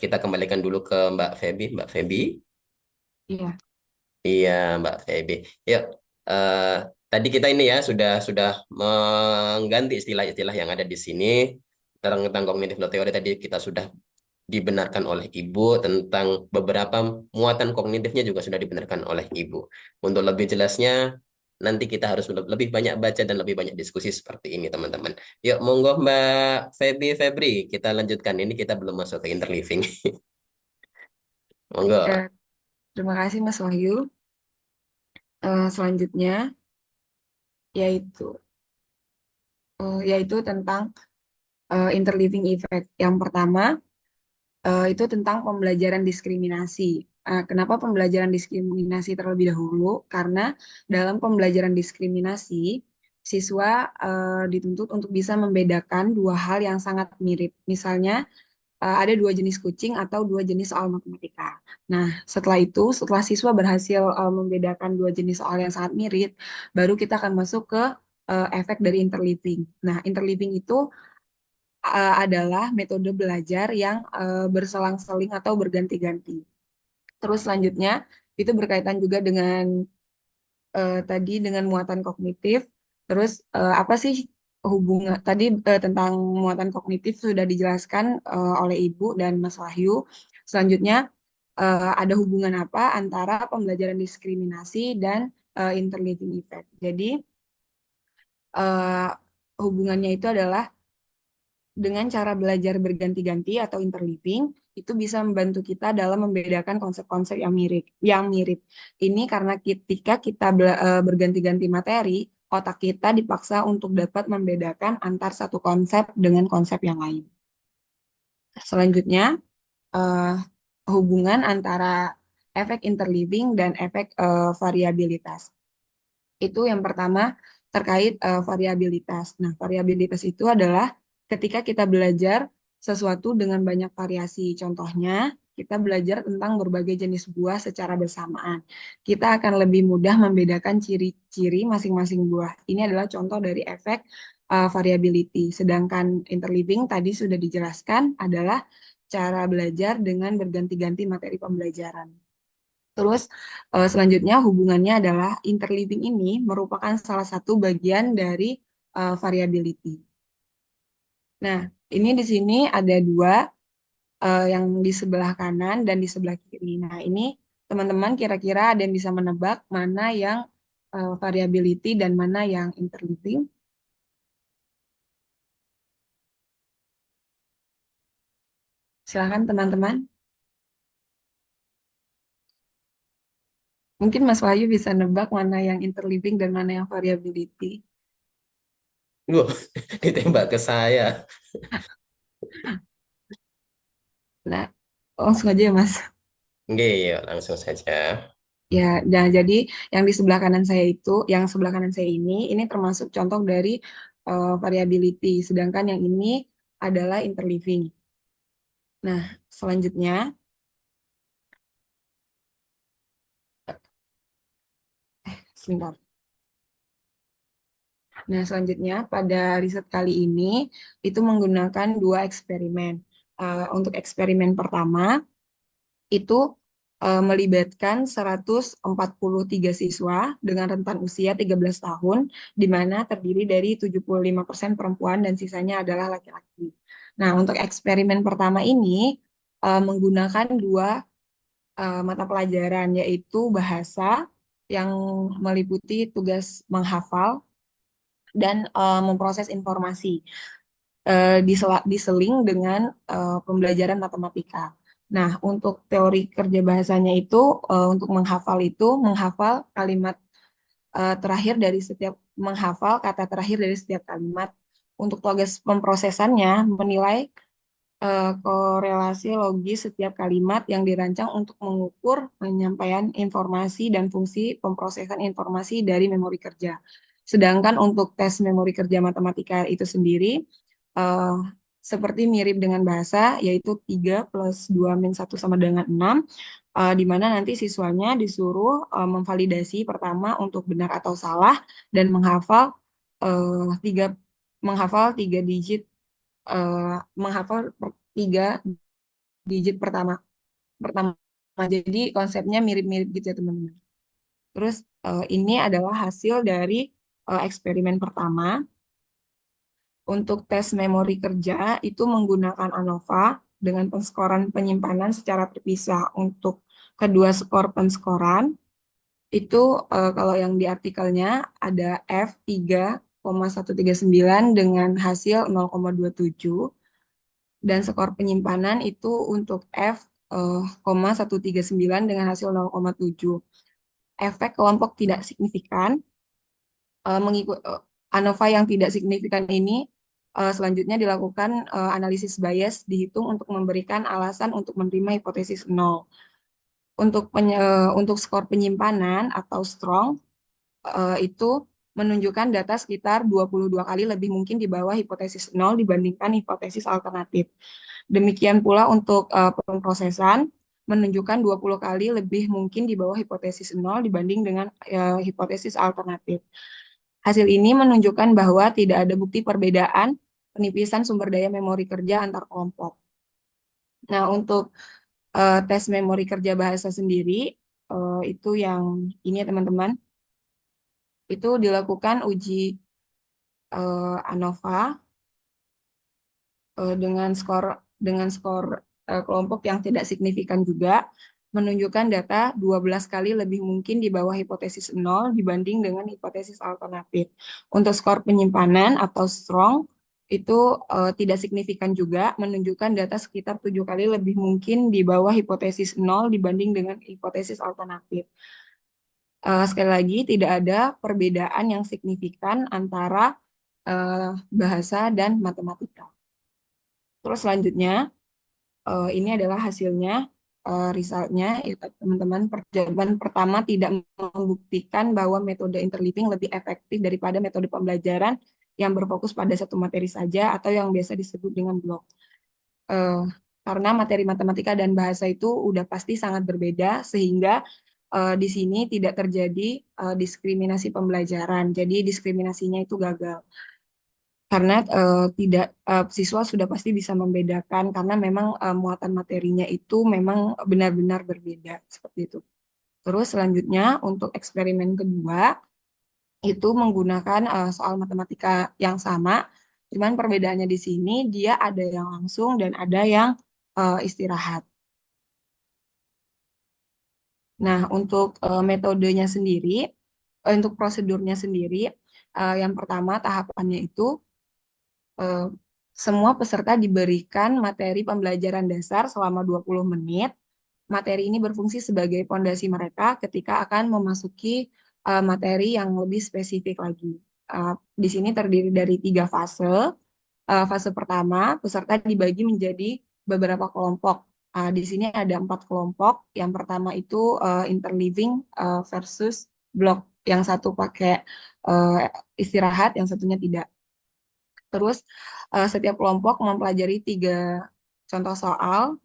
Kita kembalikan dulu ke Mbak Feby. Mbak Feby. Iya. Iya, Mbak Feby. Yuk, eh, tadi kita ini ya sudah mengganti istilah-istilah yang ada di sini tentang cognitive load theory. Tadi kita sudah dibenarkan oleh Ibu tentang beberapa muatan kognitifnya juga sudah dibenarkan oleh Ibu. Untuk lebih jelasnya, nanti kita harus lebih banyak baca dan lebih banyak diskusi seperti ini, teman-teman. Yuk, monggo Mbak Febri, kita lanjutkan. Ini kita belum masuk ke interliving. Eh, Monggo. Terima kasih Mas Wahyu. Selanjutnya yaitu yaitu tentang interleaving effect. Yang pertama itu tentang pembelajaran diskriminasi. Kenapa pembelajaran diskriminasi terlebih dahulu? Karena dalam pembelajaran diskriminasi, siswa dituntut untuk bisa membedakan dua hal yang sangat mirip. Misalnya, ada dua jenis kucing atau dua jenis soal matematika. Nah, setelah siswa berhasil membedakan dua jenis soal yang sangat mirip, baru kita akan masuk ke efek dari interleaving. Nah, interleaving itu adalah metode belajar yang berselang-seling atau berganti-ganti. Terus selanjutnya itu berkaitan juga dengan tadi dengan muatan kognitif. Terus apa sih hubungan tadi tentang muatan kognitif sudah dijelaskan oleh Ibu dan Mas Wahyu. Selanjutnya ada hubungan apa antara pembelajaran diskriminasi dan interleaving effect. Jadi eh, hubungannya itu adalah dengan cara belajar berganti-ganti atau interleaving itu bisa membantu kita dalam membedakan konsep-konsep yang mirip. Yang mirip. Ini karena ketika kita berganti-ganti materi, otak kita dipaksa untuk dapat membedakan antar satu konsep dengan konsep yang lain. Selanjutnya, eh, hubungan antara efek interleaving dan efek variabilitas. Itu yang pertama terkait variabilitas. Nah, variabilitas itu adalah ketika kita belajar sesuatu dengan banyak variasi. Contohnya, kita belajar tentang berbagai jenis buah secara bersamaan. Kita akan lebih mudah membedakan ciri-ciri masing-masing buah. Ini adalah contoh dari efek variability. Sedangkan interleaving tadi sudah dijelaskan adalah cara belajar dengan berganti-ganti materi pembelajaran. Terus selanjutnya hubungannya adalah interleaving ini merupakan salah satu bagian dari variability. Nah, ini di sini ada dua yang di sebelah kanan dan di sebelah kiri. Nah, ini teman-teman kira-kira ada yang bisa menebak mana yang variability dan mana yang interleaving? Silahkan teman-teman. Mungkin Mas Wahyu bisa nebak mana yang interleaving dan mana yang variability. Wah, ditembak ke saya. Nah, langsung aja ya Mas. Nggih, ya, langsung saja. Ya, nah jadi yang di sebelah kanan saya itu, yang sebelah kanan saya ini termasuk contoh dari variability, sedangkan yang ini adalah interleaving. Nah, selanjutnya, sebentar. Nah, selanjutnya pada riset kali ini itu menggunakan dua eksperimen. Untuk eksperimen pertama itu melibatkan 143 siswa dengan rentan usia 13 tahun, di mana terdiri dari 75% perempuan dan sisanya adalah laki-laki. Nah, untuk eksperimen pertama ini menggunakan dua mata pelajaran, yaitu bahasa yang meliputi tugas menghafal dan memproses informasi diseling dengan pembelajaran matematika. Nah, untuk teori kerja bahasanya itu untuk menghafal kalimat terakhir dari setiap menghafal kata terakhir dari setiap kalimat. Untuk tugas pemrosesannya menilai korelasi logis setiap kalimat yang dirancang untuk mengukur penyampaian informasi dan fungsi pemrosesan informasi dari memori kerja. Sedangkan untuk tes memori kerja matematika itu sendiri eh, seperti mirip dengan bahasa, yaitu 3 plus 2 min 1 sama dengan 6, di mana nanti siswanya disuruh memvalidasi pertama untuk benar atau salah dan tiga tiga digit menghafal tiga digit pertama pertama. Jadi konsepnya mirip-mirip gitu ya teman-teman. Terus ini adalah hasil dari eksperimen pertama. Untuk tes memori kerja itu menggunakan ANOVA dengan penskoran penyimpanan secara terpisah. Untuk kedua skor penskoran itu kalau yang di artikelnya ada F3,139 dengan hasil 0,27 dan skor penyimpanan itu untuk F,139 dengan hasil 0,7. Efek kelompok tidak signifikan mengikut ANOVA yang tidak signifikan ini selanjutnya dilakukan analisis bias dihitung untuk memberikan alasan untuk menerima hipotesis nol. Untuk skor penyimpanan atau strong itu menunjukkan data sekitar 22 kali lebih mungkin di bawah hipotesis nol dibandingkan hipotesis alternatif. Demikian pula untuk pemrosesan menunjukkan 20 kali lebih mungkin di bawah hipotesis nol dibanding dengan hipotesis alternatif. Hasil ini menunjukkan bahwa tidak ada bukti perbedaan penipisan sumber daya memori kerja antar kelompok. Nah, untuk tes memori kerja bahasa sendiri, itu yang ini ya teman-teman, itu dilakukan uji ANOVA dengan skor kelompok yang tidak signifikan juga menunjukkan data 12 kali lebih mungkin di bawah hipotesis nol dibanding dengan hipotesis alternatif. Untuk skor penyimpanan atau strong itu tidak signifikan juga menunjukkan data sekitar 7 kali lebih mungkin di bawah hipotesis nol dibanding dengan hipotesis alternatif. Sekali lagi tidak ada perbedaan yang signifikan antara bahasa dan matematika. Terus selanjutnya, ini adalah hasilnya, resultnya, ya, teman-teman. Percobaan pertama tidak membuktikan bahwa metode interleaving lebih efektif daripada metode pembelajaran yang berfokus pada satu materi saja atau yang biasa disebut dengan blok. Eh, karena materi matematika dan bahasa itu udah pasti sangat berbeda, sehingga di sini tidak terjadi diskriminasi pembelajaran. Jadi diskriminasinya itu gagal karena tidak siswa sudah pasti bisa membedakan karena memang muatan materinya itu memang benar-benar berbeda seperti itu. Terus selanjutnya untuk eksperimen kedua itu menggunakan soal matematika yang sama, cuman perbedaannya di sini dia ada yang langsung dan ada yang istirahat. Nah, untuk metodenya sendiri, untuk prosedurnya sendiri, yang pertama tahapannya itu eh, semua peserta diberikan materi pembelajaran dasar selama 20 menit. Materi ini berfungsi sebagai fondasi mereka ketika akan memasuki materi yang lebih spesifik lagi. Di sini terdiri dari 3 fase. Fase pertama, peserta dibagi menjadi beberapa kelompok. Di sini ada 4 kelompok. Yang pertama itu interleaving versus block. Yang satu pakai istirahat, yang satunya tidak. Terus setiap kelompok mempelajari 3 contoh soal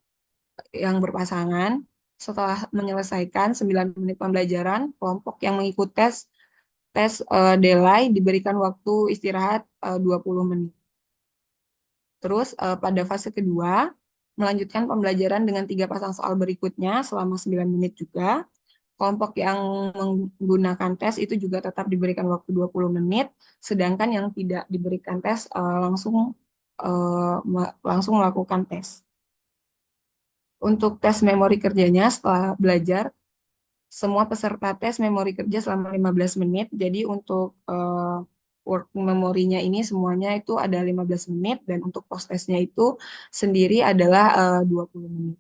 yang berpasangan. Setelah menyelesaikan 9 menit pembelajaran, kelompok yang mengikuti tes delay diberikan waktu istirahat 20 menit. Terus pada fase kedua, melanjutkan pembelajaran dengan 3 pasang soal berikutnya selama 9 menit juga. Kelompok yang menggunakan tes itu juga tetap diberikan waktu 20 menit, sedangkan yang tidak diberikan tes langsung melakukan tes. Untuk tes memori kerjanya setelah belajar, semua peserta tes memori kerja selama 15 menit. Jadi untuk work memorinya ini semuanya itu ada 15 menit dan untuk post testnya itu sendiri adalah 20 menit.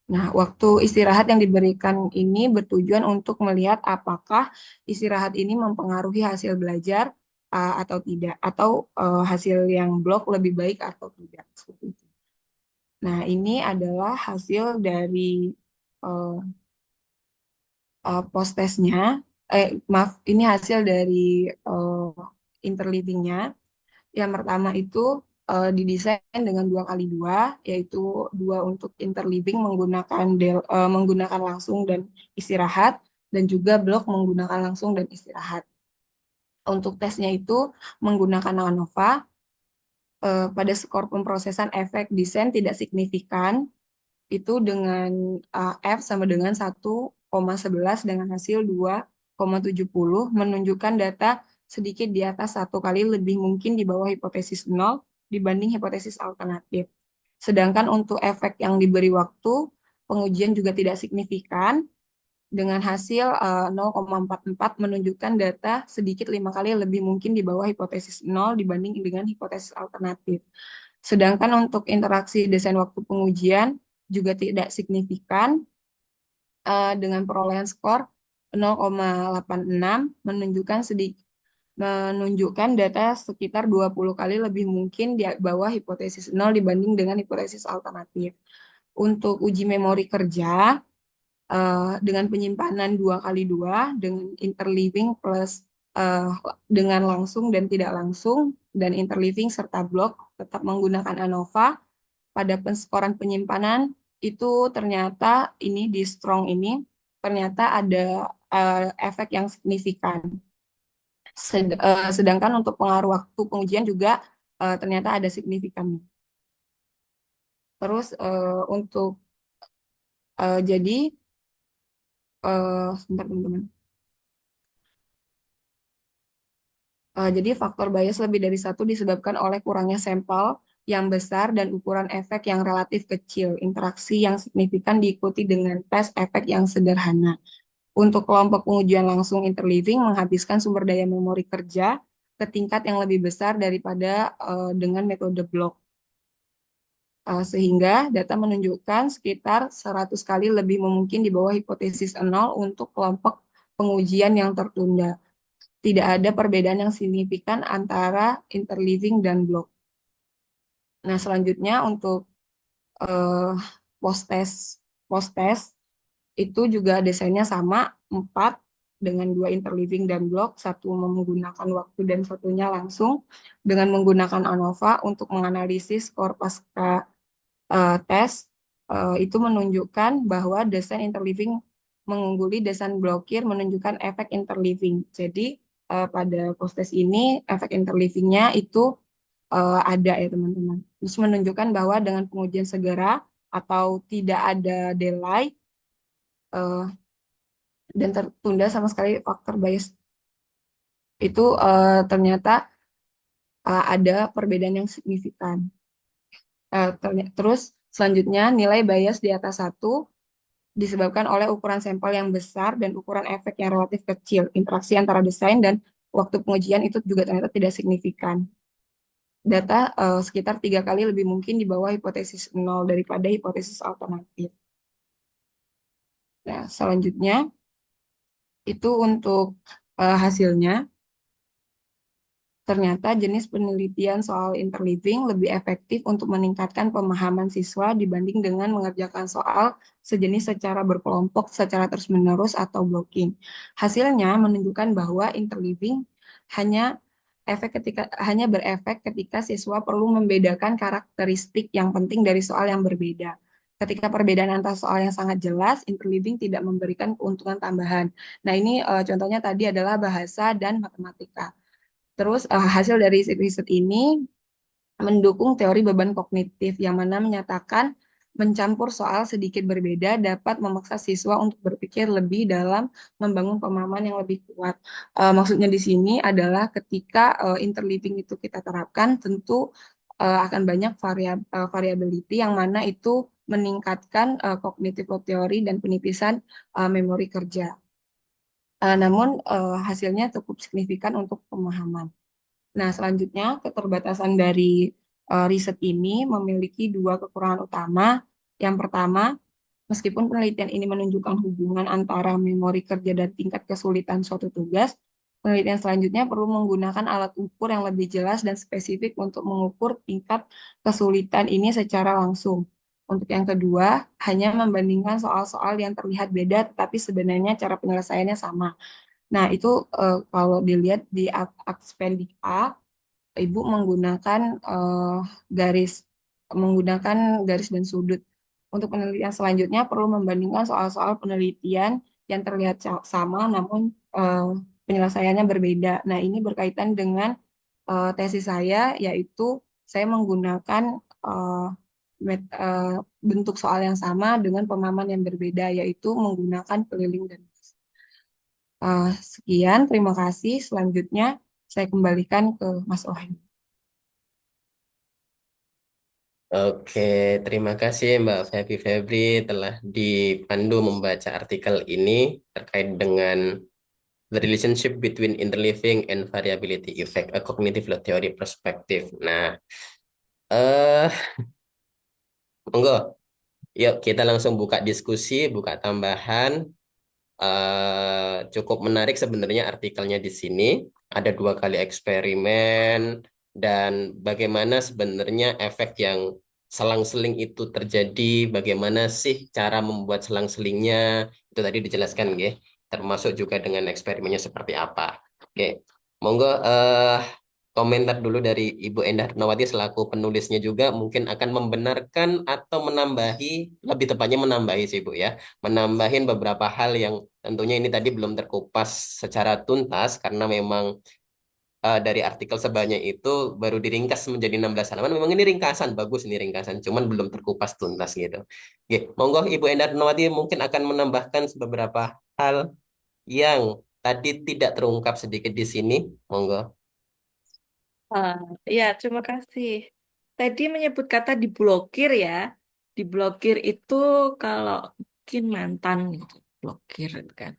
Nah, waktu istirahat yang diberikan ini bertujuan untuk melihat apakah istirahat ini mempengaruhi hasil belajar atau tidak, atau hasil yang blok lebih baik atau tidak. Seperti itu. Nah, ini adalah hasil dari uh, post testnya. Maaf, ini hasil dari interleaving-nya. Yang pertama itu didesain dengan 2x2, yaitu 2 untuk interleaving menggunakan langsung dan istirahat, dan juga blok menggunakan langsung dan istirahat. Untuk tesnya itu menggunakan ANOVA, pada skor pemrosesan efek desain tidak signifikan, itu dengan F sama dengan 1,11 dengan hasil 2,70 menunjukkan data sedikit di atas 1 kali lebih mungkin di bawah hipotesis 0 dibanding hipotesis alternatif. Sedangkan untuk efek yang diberi waktu, pengujian juga tidak signifikan dengan hasil 0,44 menunjukkan data sedikit 5 kali lebih mungkin di bawah hipotesis 0 dibanding dengan hipotesis alternatif. Sedangkan untuk interaksi desain waktu pengujian juga tidak signifikan dengan perolehan skor 0,86 menunjukkan data sekitar 20 kali lebih mungkin di bawah hipotesis 0 dibanding dengan hipotesis alternatif. Untuk uji memori kerja dengan penyimpanan 2x2 dengan interleaving plus dengan langsung dan tidak langsung dan interleaving serta blok tetap menggunakan ANOVA, pada penskoran penyimpanan itu ternyata ini di strong ini ternyata ada efek yang signifikan. Sedangkan untuk pengaruh waktu pengujian juga ternyata ada signifikannya. Terus untuk jadi sebentar teman-teman. Jadi faktor bias lebih dari satu disebabkan oleh kurangnya sampel yang besar dan ukuran efek yang relatif kecil. Interaksi yang signifikan diikuti dengan tes efek yang sederhana. Untuk kelompok pengujian langsung interleaving menghabiskan sumber daya memori kerja ke tingkat yang lebih besar daripada dengan metode blok. Sehingga data menunjukkan sekitar 100 kali lebih mungkin di bawah hipotesis 0 untuk kelompok pengujian yang tertunda. Tidak ada perbedaan yang signifikan antara interleaving dan blok. Nah, selanjutnya untuk uh, post-test itu juga desainnya sama, 4 dengan 2 interleaving dan blok, 1 menggunakan waktu dan satunya langsung dengan menggunakan ANOVA untuk menganalisis skor pasca tes. Itu menunjukkan bahwa desain interleaving mengungguli desain blokir menunjukkan efek interleaving. Jadi pada post-test ini efek interleavingnya itu ada ya teman-teman. Terus menunjukkan bahwa dengan pengujian segera atau tidak ada delay dan tertunda sama sekali faktor bias itu ternyata ada perbedaan yang signifikan. Terus selanjutnya nilai bias di atas 1 disebabkan oleh ukuran sampel yang besar dan ukuran efek yang relatif kecil. Interaksi antara desain dan waktu pengujian itu juga ternyata tidak signifikan. Data sekitar 3 kali lebih mungkin di bawah hipotesis 0 daripada hipotesis alternatif. Nah, selanjutnya itu untuk hasilnya. Ternyata jenis penelitian soal interleaving lebih efektif untuk meningkatkan pemahaman siswa dibanding dengan mengerjakan soal sejenis secara berkelompok, secara terus-menerus, atau blocking. Hasilnya menunjukkan bahwa interleaving hanya berefek ketika siswa perlu membedakan karakteristik yang penting dari soal yang berbeda. Ketika perbedaan antara soal yang sangat jelas, interleaving tidak memberikan keuntungan tambahan. Nah, ini contohnya tadi adalah bahasa dan matematika. Terus hasil dari riset ini mendukung teori beban kognitif yang mana menyatakan mencampur soal sedikit berbeda dapat memaksa siswa untuk berpikir lebih dalam membangun pemahaman yang lebih kuat. Maksudnya di sini adalah ketika interleaving itu kita terapkan, tentu akan banyak variability yang mana itu meningkatkan cognitive load theory dan penipisan memori kerja. Namun hasilnya cukup signifikan untuk pemahaman. Nah, selanjutnya keterbatasan dari riset ini memiliki dua kekurangan utama. Yang pertama, meskipun penelitian ini menunjukkan hubungan antara memori kerja dan tingkat kesulitan suatu tugas, penelitian selanjutnya perlu menggunakan alat ukur yang lebih jelas dan spesifik untuk mengukur tingkat kesulitan ini secara langsung. Untuk yang kedua, hanya membandingkan soal-soal yang terlihat beda, tetapi sebenarnya cara penyelesaiannya sama. Nah, itu kalau dilihat di Akspendik A, Ibu menggunakan garis garis dan sudut. Untuk penelitian selanjutnya perlu membandingkan soal-soal penelitian yang terlihat sama namun penyelesaiannya berbeda. Nah, ini berkaitan dengan tesis saya, yaitu saya menggunakan eh, bentuk soal yang sama dengan pemahaman yang berbeda, yaitu menggunakan keliling dan sekian, terima kasih. Selanjutnya saya kembalikan ke Mas Wahyu. Oke, terima kasih Mbak Febri telah dipandu membaca artikel ini terkait dengan the relationship between interleaving and variability effect, a cognitive load theory perspective. Nah, eh monggo, yuk kita langsung buka diskusi, buka tambahan. Cukup menarik sebenarnya artikelnya di sini. Ada 2 kali eksperimen dan bagaimana sebenarnya efek yang selang-seling itu terjadi, bagaimana sih cara membuat selang-selingnya, itu tadi dijelaskan, nggih. Termasuk juga dengan eksperimennya seperti apa. Oke, monggo komentar dulu dari Ibu Endah Ernawati selaku penulisnya juga mungkin akan membenarkan atau menambahi, lebih tepatnya menambahi sih Bu ya, menambahin beberapa hal yang tentunya ini tadi belum terkupas secara tuntas karena memang dari artikel sebanyak itu baru diringkas menjadi 16 halaman. Memang ini ringkasan, bagus ini ringkasan, cuman belum terkupas tuntas gitu. Oke, monggo Ibu Endah Ernawati mungkin akan menambahkan beberapa hal yang tadi tidak terungkap sedikit di sini, monggo. Ah, ya, terima kasih. Tadi menyebut kata diblokir ya. Diblokir itu kalau mungkin mantan gitu, blokir gitu kan.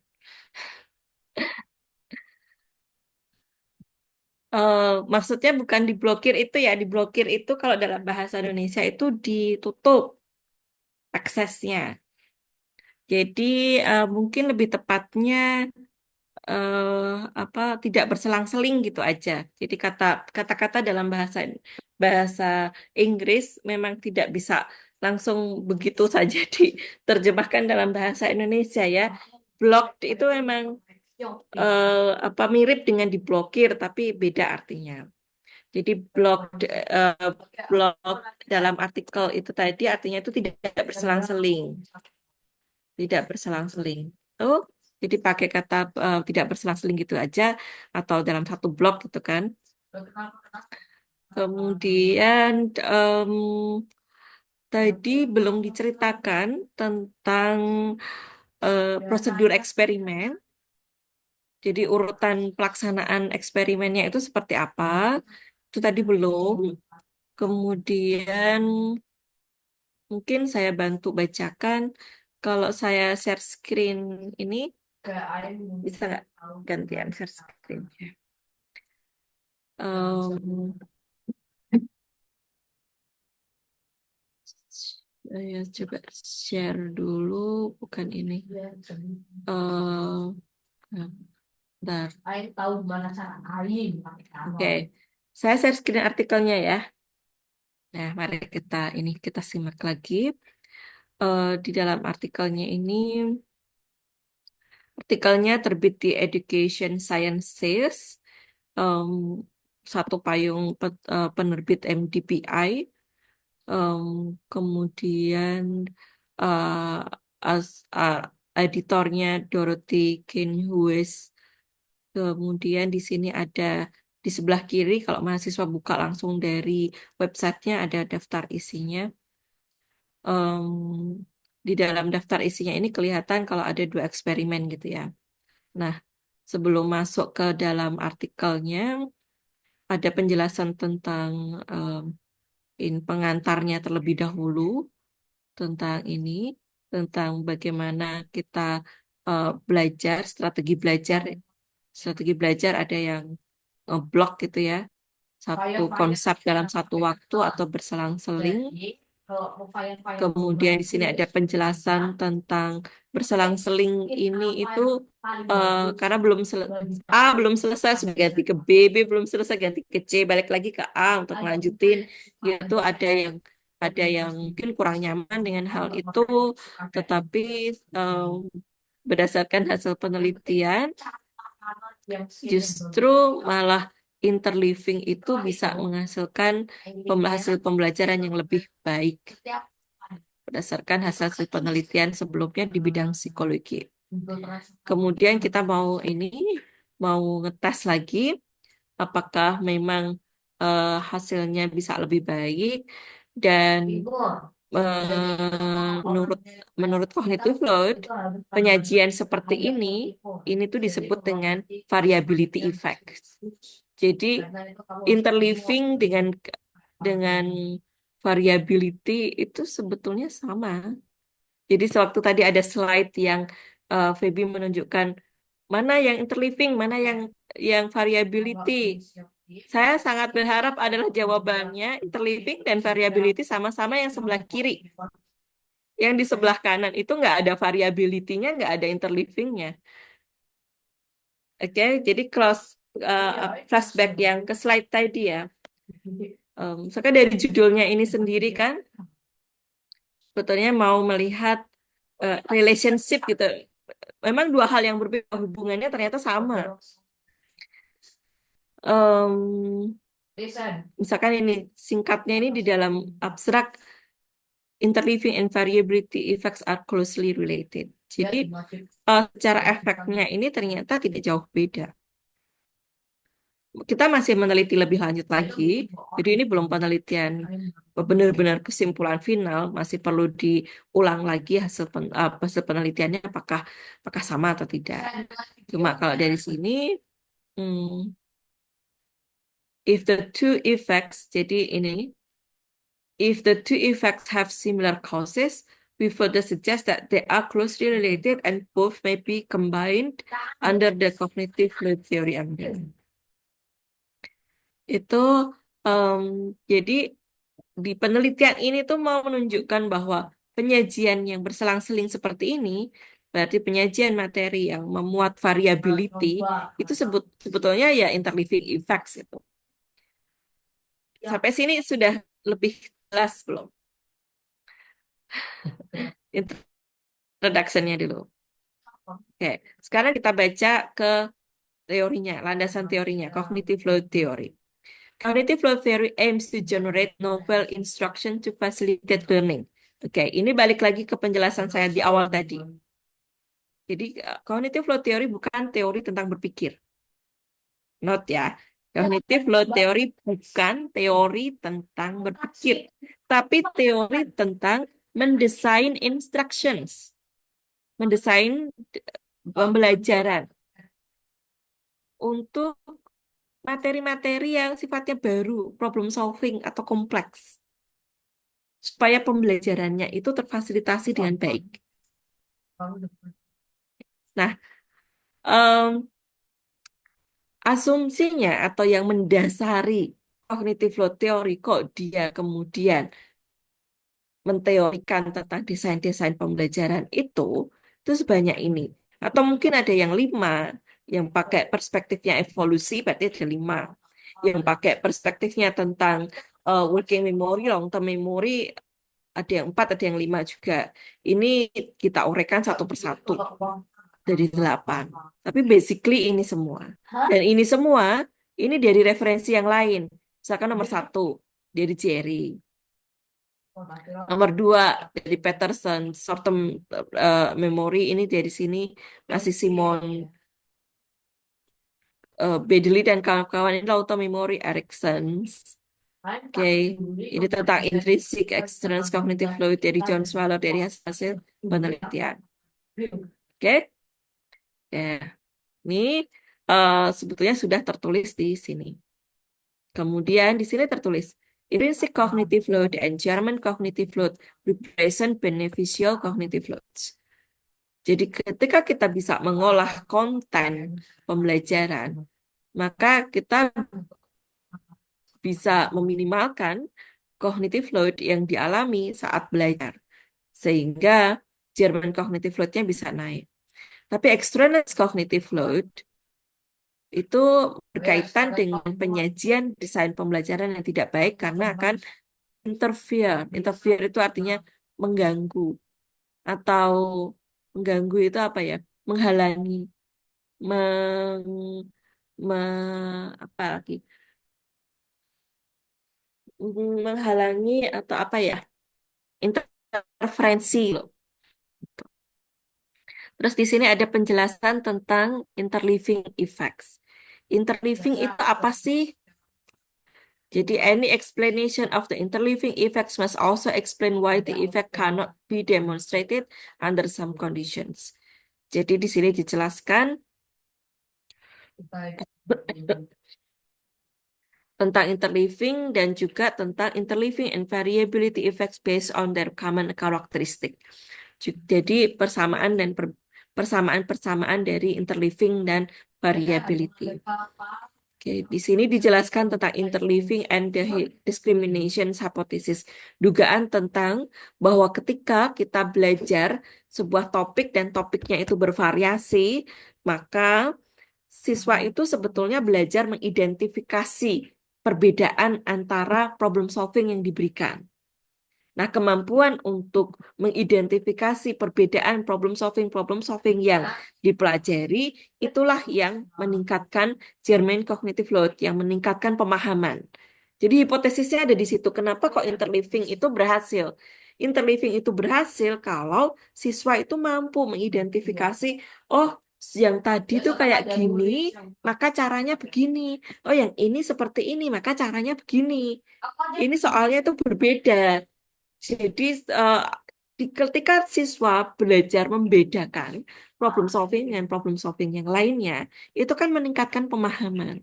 Maksudnya bukan diblokir itu ya, diblokir itu kalau dalam bahasa Indonesia itu ditutup aksesnya. Jadi mungkin lebih tepatnya apa tidak berselang-seling gitu aja. Jadi kata-kata dalam bahasa bahasa Inggris memang tidak bisa langsung begitu saja diterjemahkan dalam bahasa Indonesia ya. Blocked itu memang apa mirip dengan diblokir tapi beda artinya. Jadi block dalam artikel itu tadi artinya itu tidak berselang-seling, tidak berselang-seling. Oh, jadi pakai kata tidak berselang-seling gitu aja atau dalam satu blok gitu kan. Kemudian tadi belum diceritakan tentang prosedur eksperimen. Jadi urutan pelaksanaan eksperimennya itu seperti apa? Itu tadi belum. Kemudian mungkin saya bantu bacakan. Kalau saya share screen ini, bisa nggak gantian share screen? Em, saya coba share dulu, bukan ini. Bentar. Oke, saya share screen artikelnya ya. Nah, mari kita simak lagi. Di dalam artikelnya terbit di Education Sciences, em, satu payung penerbit MDPI. Em, kemudian eh, editornya Dorothy Kane Hughes. Kemudian di sini ada di sebelah kiri kalau mahasiswa buka langsung dari websitenya ada daftar isinya. Em, di dalam daftar isinya ini kelihatan kalau ada 2 eksperimen gitu ya. Nah, sebelum masuk ke dalam artikelnya ada penjelasan tentang pengantarnya terlebih dahulu tentang ini, tentang bagaimana kita belajar, strategi belajar. Strategi belajar ada yang ngeblok gitu ya, satu konsep dalam satu waktu atau berselang-seling. Kemudian di sini ada penjelasan tentang berselang-seling ini itu karena A belum selesai sudah ganti ke B belum selesai ganti ke C, balik lagi ke A untuk melanjutin. Itu ada yang mungkin kurang nyaman dengan hal itu, tetapi berdasarkan hasil penelitian justru malah interleaving itu bisa menghasilkan hasil pembelajaran yang lebih baik berdasarkan hasil penelitian sebelumnya di bidang psikologi. Kemudian kita mau ngetes lagi apakah memang hasilnya bisa lebih baik, dan menurut cognitive load, penyajian seperti ini tuh disebut dengan variability effect. Jadi interleaving dengan variability itu sebetulnya sama. Jadi sewaktu tadi ada slide yang Feby menunjukkan mana yang interleaving, mana yang variability. Saya sangat berharap adalah jawabannya interleaving dan variability sama-sama yang sebelah kiri. Yang di sebelah kanan itu nggak ada variability-nya, nggak ada interleaving-nya. Oke, jadi flashback yang ke slide tadi ya. Soalnya dari judulnya ini sendiri kan, sebetulnya mau melihat relationship gitu. Memang dua hal yang berbeda, hubungannya ternyata sama. Misalkan ini singkatnya ini di dalam abstrak, interleaving and variability effects are closely related. Jadi secara efeknya ini ternyata tidak jauh beda. Kita masih meneliti lebih lanjut lagi, jadi ini belum penelitian benar-benar kesimpulan final, masih perlu diulang lagi hasil penelitiannya apakah sama atau tidak. Cuma kalau dari sini, if the two effects, jadi ini, if the two effects have similar causes, we further suggest that they are closely related and both may be combined under the cognitive load theory umbrella. Itu jadi di penelitian ini tuh mau menunjukkan bahwa penyajian yang berselang-seling seperti ini, berarti penyajian materi yang memuat variability, itu sebetulnya ya interleaving effects itu. Sampai sini sudah lebih jelas belum? Introduction-nya dulu. Oke, sekarang kita baca ke teorinya, landasan teorinya, cognitive load theory. Cognitive load theory aims to generate novel instruction to facilitate learning. Oke, ini balik lagi ke penjelasan saya di awal tadi. Jadi, cognitive load theory bukan teori tentang berpikir. Note ya, cognitive load theory bukan teori tentang berpikir, tapi teori tentang mendesain instructions, mendesain pembelajaran untuk materi-materi yang sifatnya baru, problem solving atau kompleks, supaya pembelajarannya itu terfasilitasi dengan baik. Nah, asumsinya atau yang mendasari cognitive load theory kok dia kemudian menteorikan tentang desain-desain pembelajaran itu sebanyak ini. Atau mungkin ada yang 5, yang pakai perspektifnya evolusi, berarti ada 5. Yang pakai perspektifnya tentang working memory, long term memory, ada yang 4, ada yang 5 juga. Ini kita uraikan satu persatu dari 8. Tapi basically ini semua. Dan ini semua, ini dari referensi yang lain. Misalkan nomor 1, dari Jerry. Nomor 2, dari Peterson. Short term memory, ini dari sini masih Simon Bedley dan kawan-kawan. Ini auto memory Erikson. Oke, ini tentang intrinsic external cognitive load dari John Swallow dari hasil penelitian. Oke, ya, ini sebetulnya sudah tertulis di sini. Kemudian di sini tertulis Intrinsic cognitive load and German cognitive load represent beneficial cognitive loads. Jadi ketika kita bisa mengolah konten pembelajaran, maka kita bisa meminimalkan cognitive load yang dialami saat belajar. Sehingga German cognitive load-nya bisa naik. Tapi extraneous cognitive load itu berkaitan dengan penyajian desain pembelajaran yang tidak baik karena akan interfere. Interfere itu artinya mengganggu atau mengganggu itu apa ya? Menghalangi, meng, apa lagi? Menghalangi atau apa ya? Interferensi loh. Terus di sini ada penjelasan tentang interleaving effects. Interleaving itu apa sih? Jadi, any explanation of the interleaving effects must also explain why the effect cannot be demonstrated under some conditions. Jadi, di sini dijelaskan tentang interleaving dan juga tentang interleaving and variability effects based on their common characteristic. Jadi, persamaan-persamaan dari interleaving dan variability. Oke, di sini dijelaskan tentang interleaving and the discrimination hypothesis. Dugaan tentang bahwa ketika kita belajar sebuah topik dan topiknya itu bervariasi, maka siswa itu sebetulnya belajar mengidentifikasi perbedaan antara problem solving yang diberikan. Nah, kemampuan untuk mengidentifikasi perbedaan problem solving yang dipelajari, itulah yang meningkatkan German cognitive load, yang meningkatkan pemahaman. Jadi hipotesisnya ada di situ. Kenapa kok interleaving itu berhasil? Interleaving itu berhasil kalau siswa itu mampu mengidentifikasi, oh, yang tadi tuh kayak gini, maka caranya begini. Oh, yang ini seperti ini, maka caranya begini. Ini soalnya itu berbeda. Jadi, ketika siswa belajar membedakan problem solving dengan problem solving yang lainnya, itu kan meningkatkan pemahaman.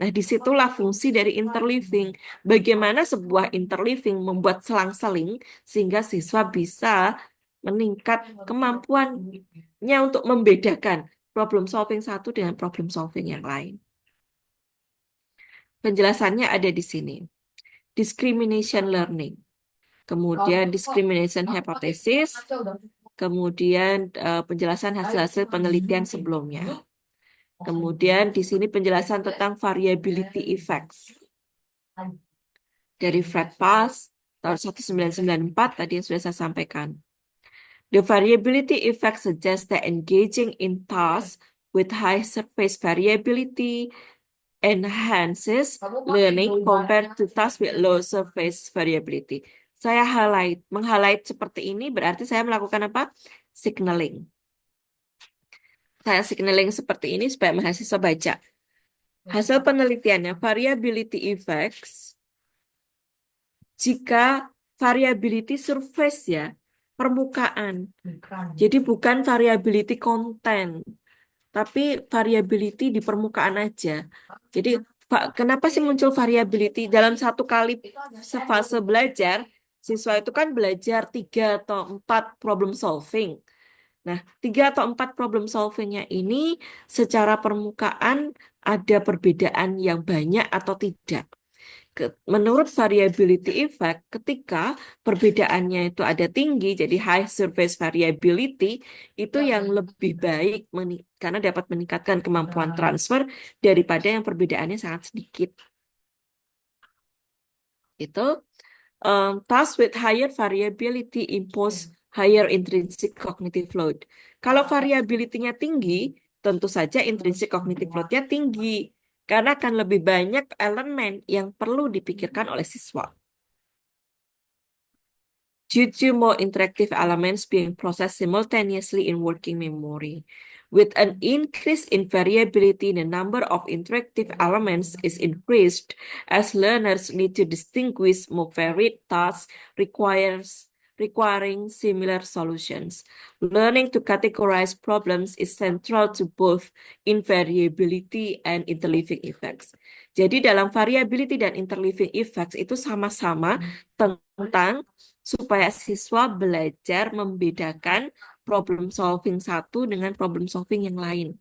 Nah, disitulah fungsi dari interleaving. Bagaimana sebuah interleaving membuat selang-seling sehingga siswa bisa meningkat kemampuannya untuk membedakan problem solving satu dengan problem solving yang lain. Penjelasannya ada di sini. Discrimination learning. Kemudian discrimination hypothesis, kemudian penjelasan hasil-hasil penelitian sebelumnya. Kemudian di sini penjelasan tentang variability effects. Dari Fred Pass tahun 1994 tadi yang sudah saya sampaikan. The variability effect suggests that engaging in tasks with high surface variability enhances learning compared to tasks with low surface variability. Saya meng-highlight seperti ini berarti saya melakukan apa? Signaling. Saya signaling seperti ini supaya mahasiswa baca. Hasil penelitiannya, variability effects, jika variability surface ya, permukaan. Jadi bukan variability konten, tapi variability di permukaan aja. Jadi kenapa sih muncul variability dalam satu kali fase belajar? Siswa itu kan belajar 3 atau 4 problem solving. Nah, 3 atau 4 problem solvingnya ini secara permukaan ada perbedaan yang banyak atau tidak. Menurut variability effect, ketika perbedaannya itu ada tinggi, jadi high surface variability, itu yang lebih baik karena dapat meningkatkan kemampuan transfer daripada yang perbedaannya sangat sedikit. Itu tasks with higher variability impose higher intrinsic cognitive load. Kalau variability-nya tinggi, tentu saja intrinsic cognitive load-nya tinggi. Karena akan lebih banyak elemen yang perlu dipikirkan oleh siswa. Due to more interactive elements being processed simultaneously in working memory. With an increase in variability, the number of interactive elements is increased as learners need to distinguish more varied tasks requiring similar solutions. Learning to categorize problems is central to both invariability and interleaving effects. Jadi dalam variability dan interleaving effects itu sama-sama tentang supaya siswa belajar membedakan problem solving satu dengan problem solving yang lain.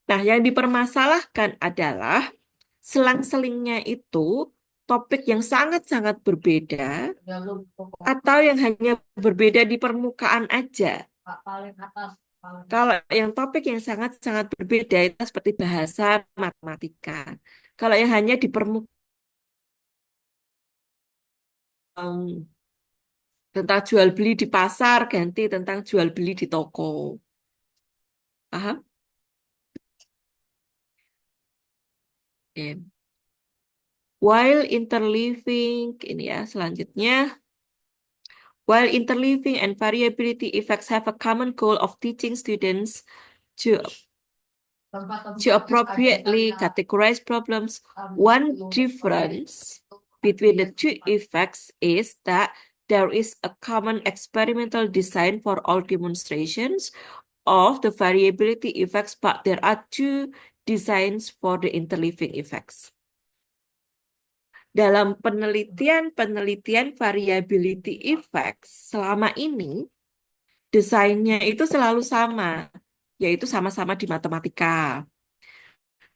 Nah, yang dipermasalahkan adalah selang-selingnya itu topik yang sangat-sangat berbeda atau yang hanya berbeda di permukaan aja. Kalau yang topik yang sangat-sangat berbeda itu seperti bahasa matematika. Kalau yang hanya di permukaan tentang jual beli di pasar ganti tentang jual beli di toko. Paham? Oke. While interleaving, ini ya selanjutnya. While interleaving and variability effects have a common goal of teaching students to appropriately categorize problems, one difference between the two effects is that there is a common experimental design for all demonstrations of the variability effects, but there are two designs for the interleaving effects. Dalam penelitian variability effects selama ini, desainnya itu selalu sama, yaitu sama-sama di matematika,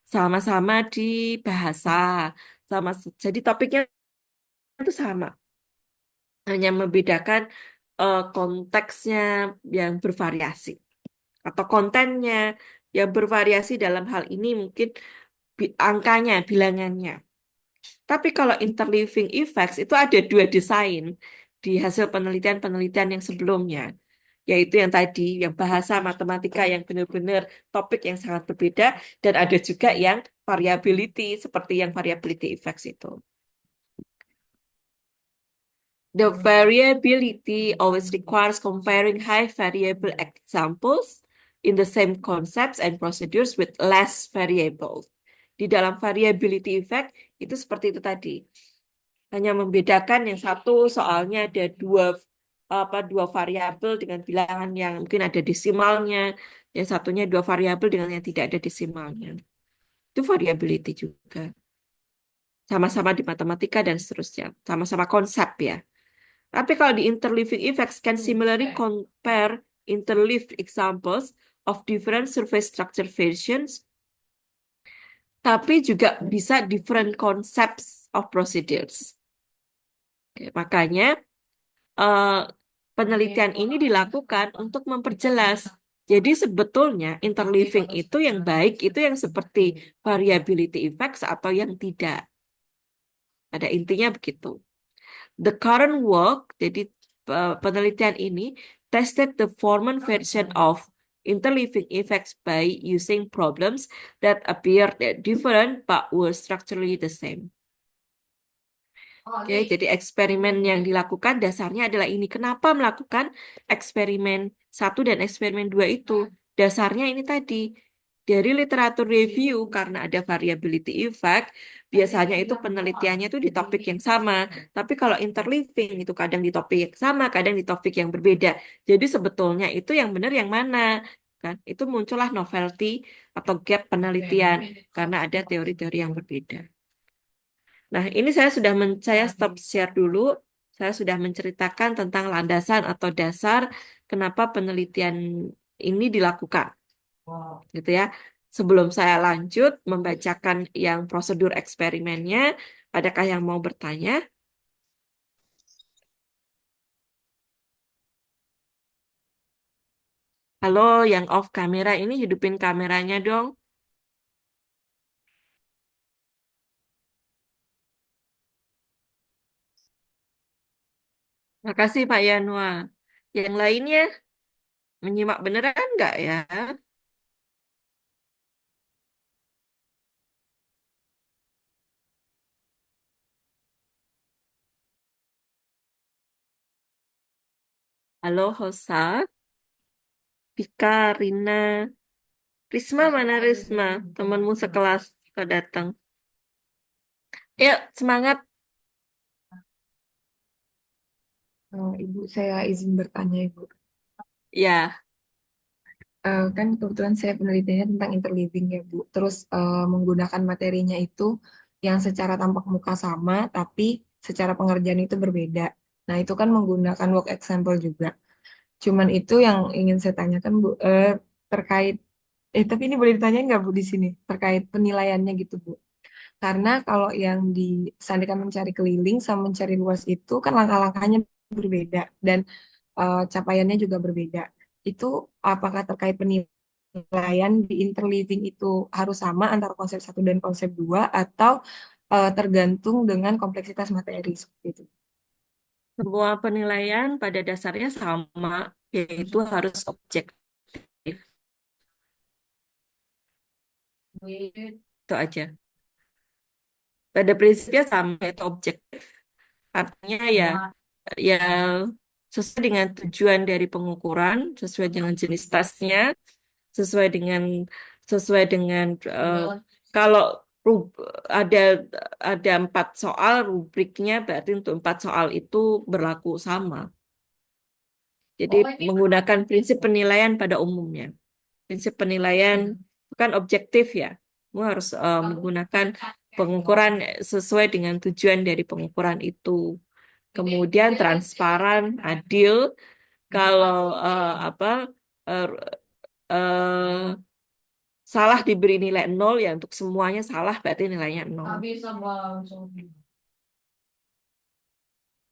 sama-sama di bahasa, jadi topiknya itu sama, hanya membedakan konteksnya yang bervariasi atau kontennya yang bervariasi dalam hal ini mungkin angkanya, bilangannya. Tapi kalau interleaving effects itu ada dua desain di hasil penelitian-penelitian yang sebelumnya, yaitu yang tadi, yang bahasa matematika yang benar-benar topik yang sangat berbeda, dan ada juga yang variability, seperti yang variability effects itu. The variability always requires comparing high variable examples in the same concepts and procedures with less variable. Di dalam variability effect, itu seperti itu tadi. Hanya membedakan yang satu soalnya ada dua variabel dengan bilangan yang mungkin ada desimalnya, yang satunya dua variabel dengan yang tidak ada desimalnya. Itu variability juga. Sama-sama di matematika dan seterusnya. Sama-sama konsep ya. Tapi kalau di interleaving effects can similarly compare interleaved examples of different surface structure versions, tapi juga bisa different concepts of procedures. Oke, makanya penelitian ini dilakukan untuk memperjelas. Jadi sebetulnya interleaving itu yang baik itu yang seperti variability effects atau yang tidak. Pada intinya begitu. The current work, jadi penelitian ini tested the formal version of interleaving effects by using problems that appeared different but were structurally the same. Oke, jadi eksperimen yang dilakukan dasarnya adalah ini. Kenapa melakukan eksperimen 1 dan eksperimen 2 itu? Dasarnya ini tadi. Dari literatur review, karena ada variability effect, biasanya itu penelitiannya itu di topik yang sama. Tapi kalau interleaving itu kadang di topik yang sama, kadang di topik yang berbeda. Jadi sebetulnya itu yang benar yang mana? Kan? Itu muncullah novelty atau gap penelitian karena ada teori-teori yang berbeda. Nah, ini saya stop share dulu. Saya sudah menceritakan tentang landasan atau dasar kenapa penelitian ini dilakukan. Gitu ya. Sebelum saya lanjut membacakan yang prosedur eksperimennya, adakah yang mau bertanya? Halo, yang off kamera ini hidupin kameranya dong. Makasih Pak Yanwa. Yang lainnya menyimak beneran nggak ya? Halo, Hosa, Pika, Rina. Risma mana Risma? Temanmu sekelas kok datang. Yuk, semangat. Ibu, saya izin bertanya, Ibu. Ya, Kan kebetulan saya penelitiannya tentang interliving ya, Bu. Terus menggunakan materinya itu yang secara tampak muka sama, tapi secara pengerjaan itu berbeda. Nah, itu kan menggunakan work example juga. Cuman itu yang ingin saya tanyakan, Bu, terkait, tapi ini boleh ditanyain nggak, Bu, di sini? Terkait penilaiannya gitu, Bu. Karena kalau yang disandingkan mencari keliling sama mencari luas itu kan langkah-langkahnya berbeda dan capaiannya juga berbeda. Itu apakah terkait penilaian di interliving itu harus sama antara konsep satu dan konsep dua atau tergantung dengan kompleksitas materi seperti itu? semua penilaian pada dasarnya sama, yaitu harus objektif. Itu aja. Pada prinsipnya sama, yaitu objektif. Artinya ya sesuai dengan tujuan dari pengukuran, sesuai dengan jenis tasnya, sesuai dengan sesuai dengan kalau rub- ada ada 4 soal rubriknya berarti untuk 4 soal itu berlaku sama. Jadi menggunakan prinsip penilaian pada umumnya. Prinsip penilaian bukan objektif ya. Kamu harus menggunakan pengukuran sesuai dengan tujuan dari pengukuran itu. Kemudian transparan, adil. Kalau eh, eh, salah diberi nilai 0 ya untuk semuanya salah berarti nilainya 0.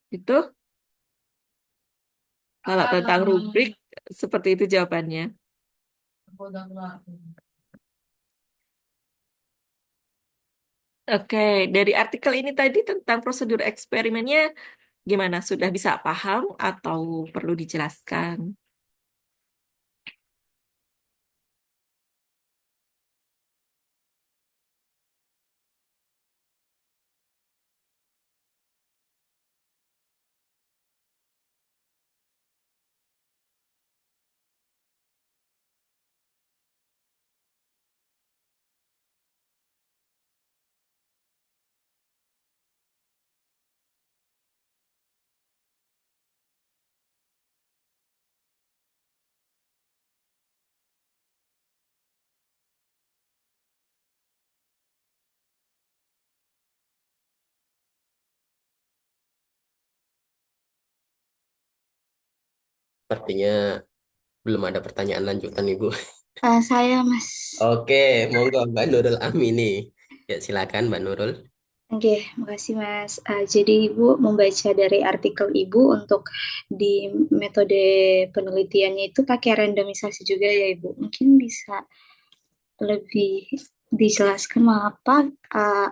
Itu kalau tentang rubrik seperti itu jawabannya. Oke, dari artikel ini tadi tentang prosedur eksperimennya gimana? Sudah bisa paham atau perlu dijelaskan? Sepertinya belum ada pertanyaan lanjutan, Ibu. Saya Mas. Oke, monggo Mbak Nurul Amini. Ya, silakan Mbak Nurul. Oke, makasih Mas. Jadi Ibu membaca dari artikel Ibu untuk di metode penelitiannya itu pakai randomisasi juga ya Ibu. Mungkin bisa lebih dijelaskan mengapa,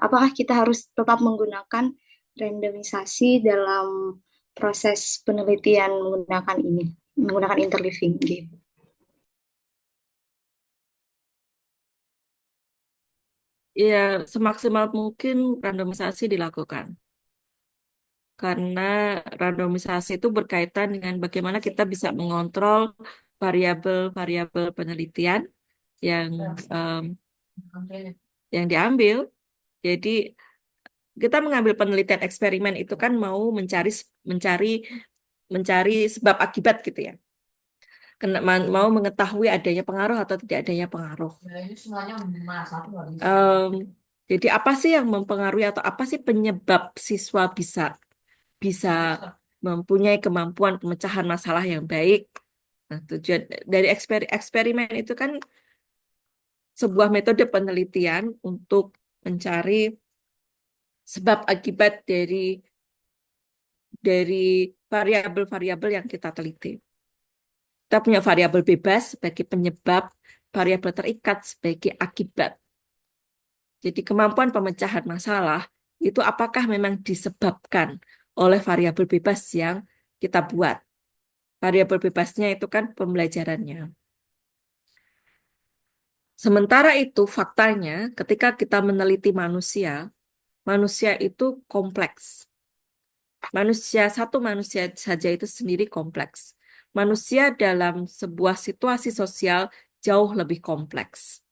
apakah kita harus tetap menggunakan randomisasi dalam proses penelitian menggunakan ini, menggunakan interleaving gitu. Ya, semaksimal mungkin randomisasi dilakukan. Karena randomisasi itu berkaitan dengan bagaimana kita bisa mengontrol variabel-variabel penelitian yang em, yang diambil. Jadi kita mengambil penelitian eksperimen itu kan mau mencari mencari sebab akibat gitu ya. Mau mengetahui adanya pengaruh atau tidak adanya pengaruh. Em, jadi apa sih yang mempengaruhi atau apa sih penyebab siswa bisa bisa mempunyai kemampuan pemecahan masalah yang baik. Nah, tujuan dari eksperimen itu kan sebuah metode penelitian untuk mencari sebab akibat dari variabel-variabel yang kita teliti. Kita punya variabel bebas sebagai penyebab, variabel terikat sebagai akibat. Jadi kemampuan pemecahan masalah itu apakah memang disebabkan oleh variabel bebas yang kita buat. Variabel bebasnya itu kan pembelajarannya. Sementara itu faktanya ketika kita meneliti manusia, manusia itu kompleks. Satu manusia saja itu sendiri kompleks. Manusia dalam sebuah situasi sosial jauh lebih kompleks.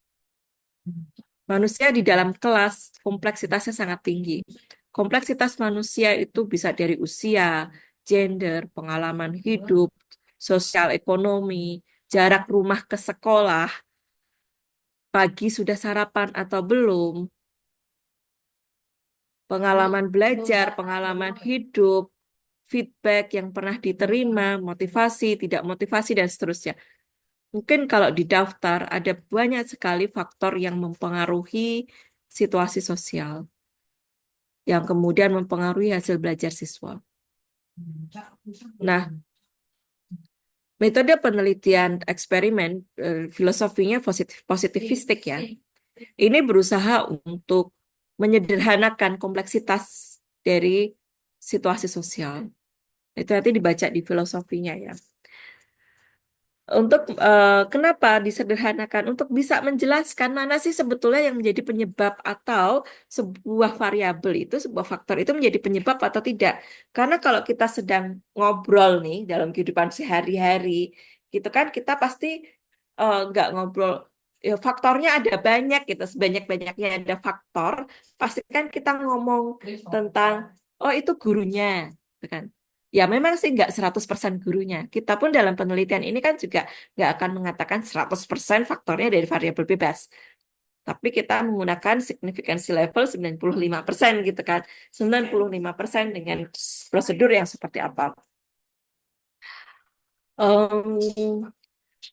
Manusia di dalam kelas kompleksitasnya sangat tinggi. Kompleksitas manusia itu bisa dari usia, gender, pengalaman hidup, sosial ekonomi, jarak rumah ke sekolah, pagi sudah sarapan atau belum, pengalaman belajar, pengalaman hidup, feedback yang pernah diterima, motivasi, tidak motivasi, dan seterusnya. Mungkin kalau di daftar ada banyak sekali faktor yang mempengaruhi situasi sosial, yang kemudian mempengaruhi hasil belajar siswa. Nah, metode penelitian eksperimen, filosofinya positivistik ya. Ini berusaha untuk menyederhanakan kompleksitas dari situasi sosial. Itu nanti dibaca di filosofinya ya. Untuk kenapa disederhanakan? Untuk bisa menjelaskan mana sih sebetulnya yang menjadi penyebab atau sebuah variabel itu, sebuah faktor itu menjadi penyebab atau tidak. Karena kalau kita sedang ngobrol nih dalam kehidupan sehari-hari, gitu kan kita pasti nggak ngobrol. Ya, faktornya ada banyak gitu, sebanyak-banyaknya ada faktor, pasti kan kita ngomong tentang, oh itu gurunya, gitu kan. Ya memang sih nggak 100% gurunya. Kita pun dalam penelitian ini kan juga nggak akan mengatakan 100% faktornya dari variabel bebas. Tapi kita menggunakan signifikansi level 95% gitu kan. 95% dengan prosedur yang seperti apa. Em,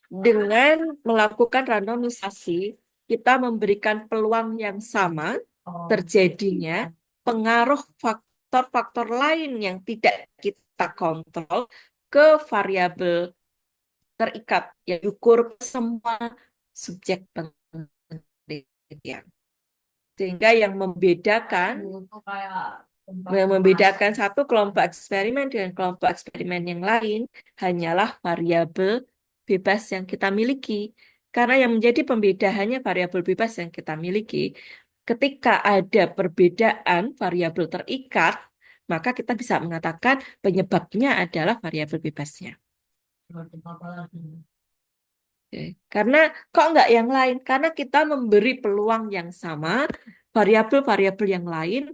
dengan melakukan randomisasi, kita memberikan peluang yang sama terjadinya pengaruh faktor-faktor lain yang tidak kita kontrol ke variabel terikat yang diukur ke semua subjek penelitian. Sehingga yang membedakan satu kelompok eksperimen dengan kelompok eksperimen yang lain hanyalah variabel bebas yang kita miliki. Karena yang menjadi pembeda hanya variabel bebas yang kita miliki. Ketika ada perbedaan variabel terikat, maka kita bisa mengatakan penyebabnya adalah variabel bebasnya. Oke. Karena kok nggak yang lain? Karena kita memberi peluang yang sama, variabel-variabel yang lain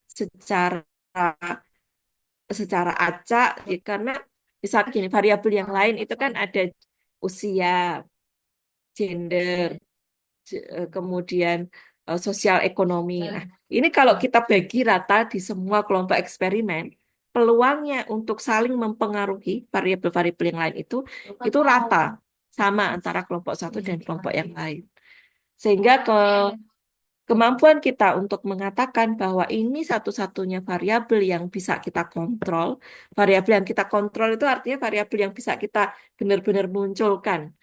secara secara acak, ya, karena misalnya gini, variabel yang lain itu kan ada usia, gender, kemudian sosial ekonomi. Nah, ini kalau kita bagi rata di semua kelompok eksperimen, peluangnya untuk saling mempengaruhi variabel-variabel yang lain itu rata sama antara kelompok satu dan kelompok yang lain. Sehingga kemampuan kita untuk mengatakan bahwa ini satu-satunya variabel yang bisa kita kontrol. Variabel yang kita kontrol itu artinya variabel yang bisa kita benar-benar munculkan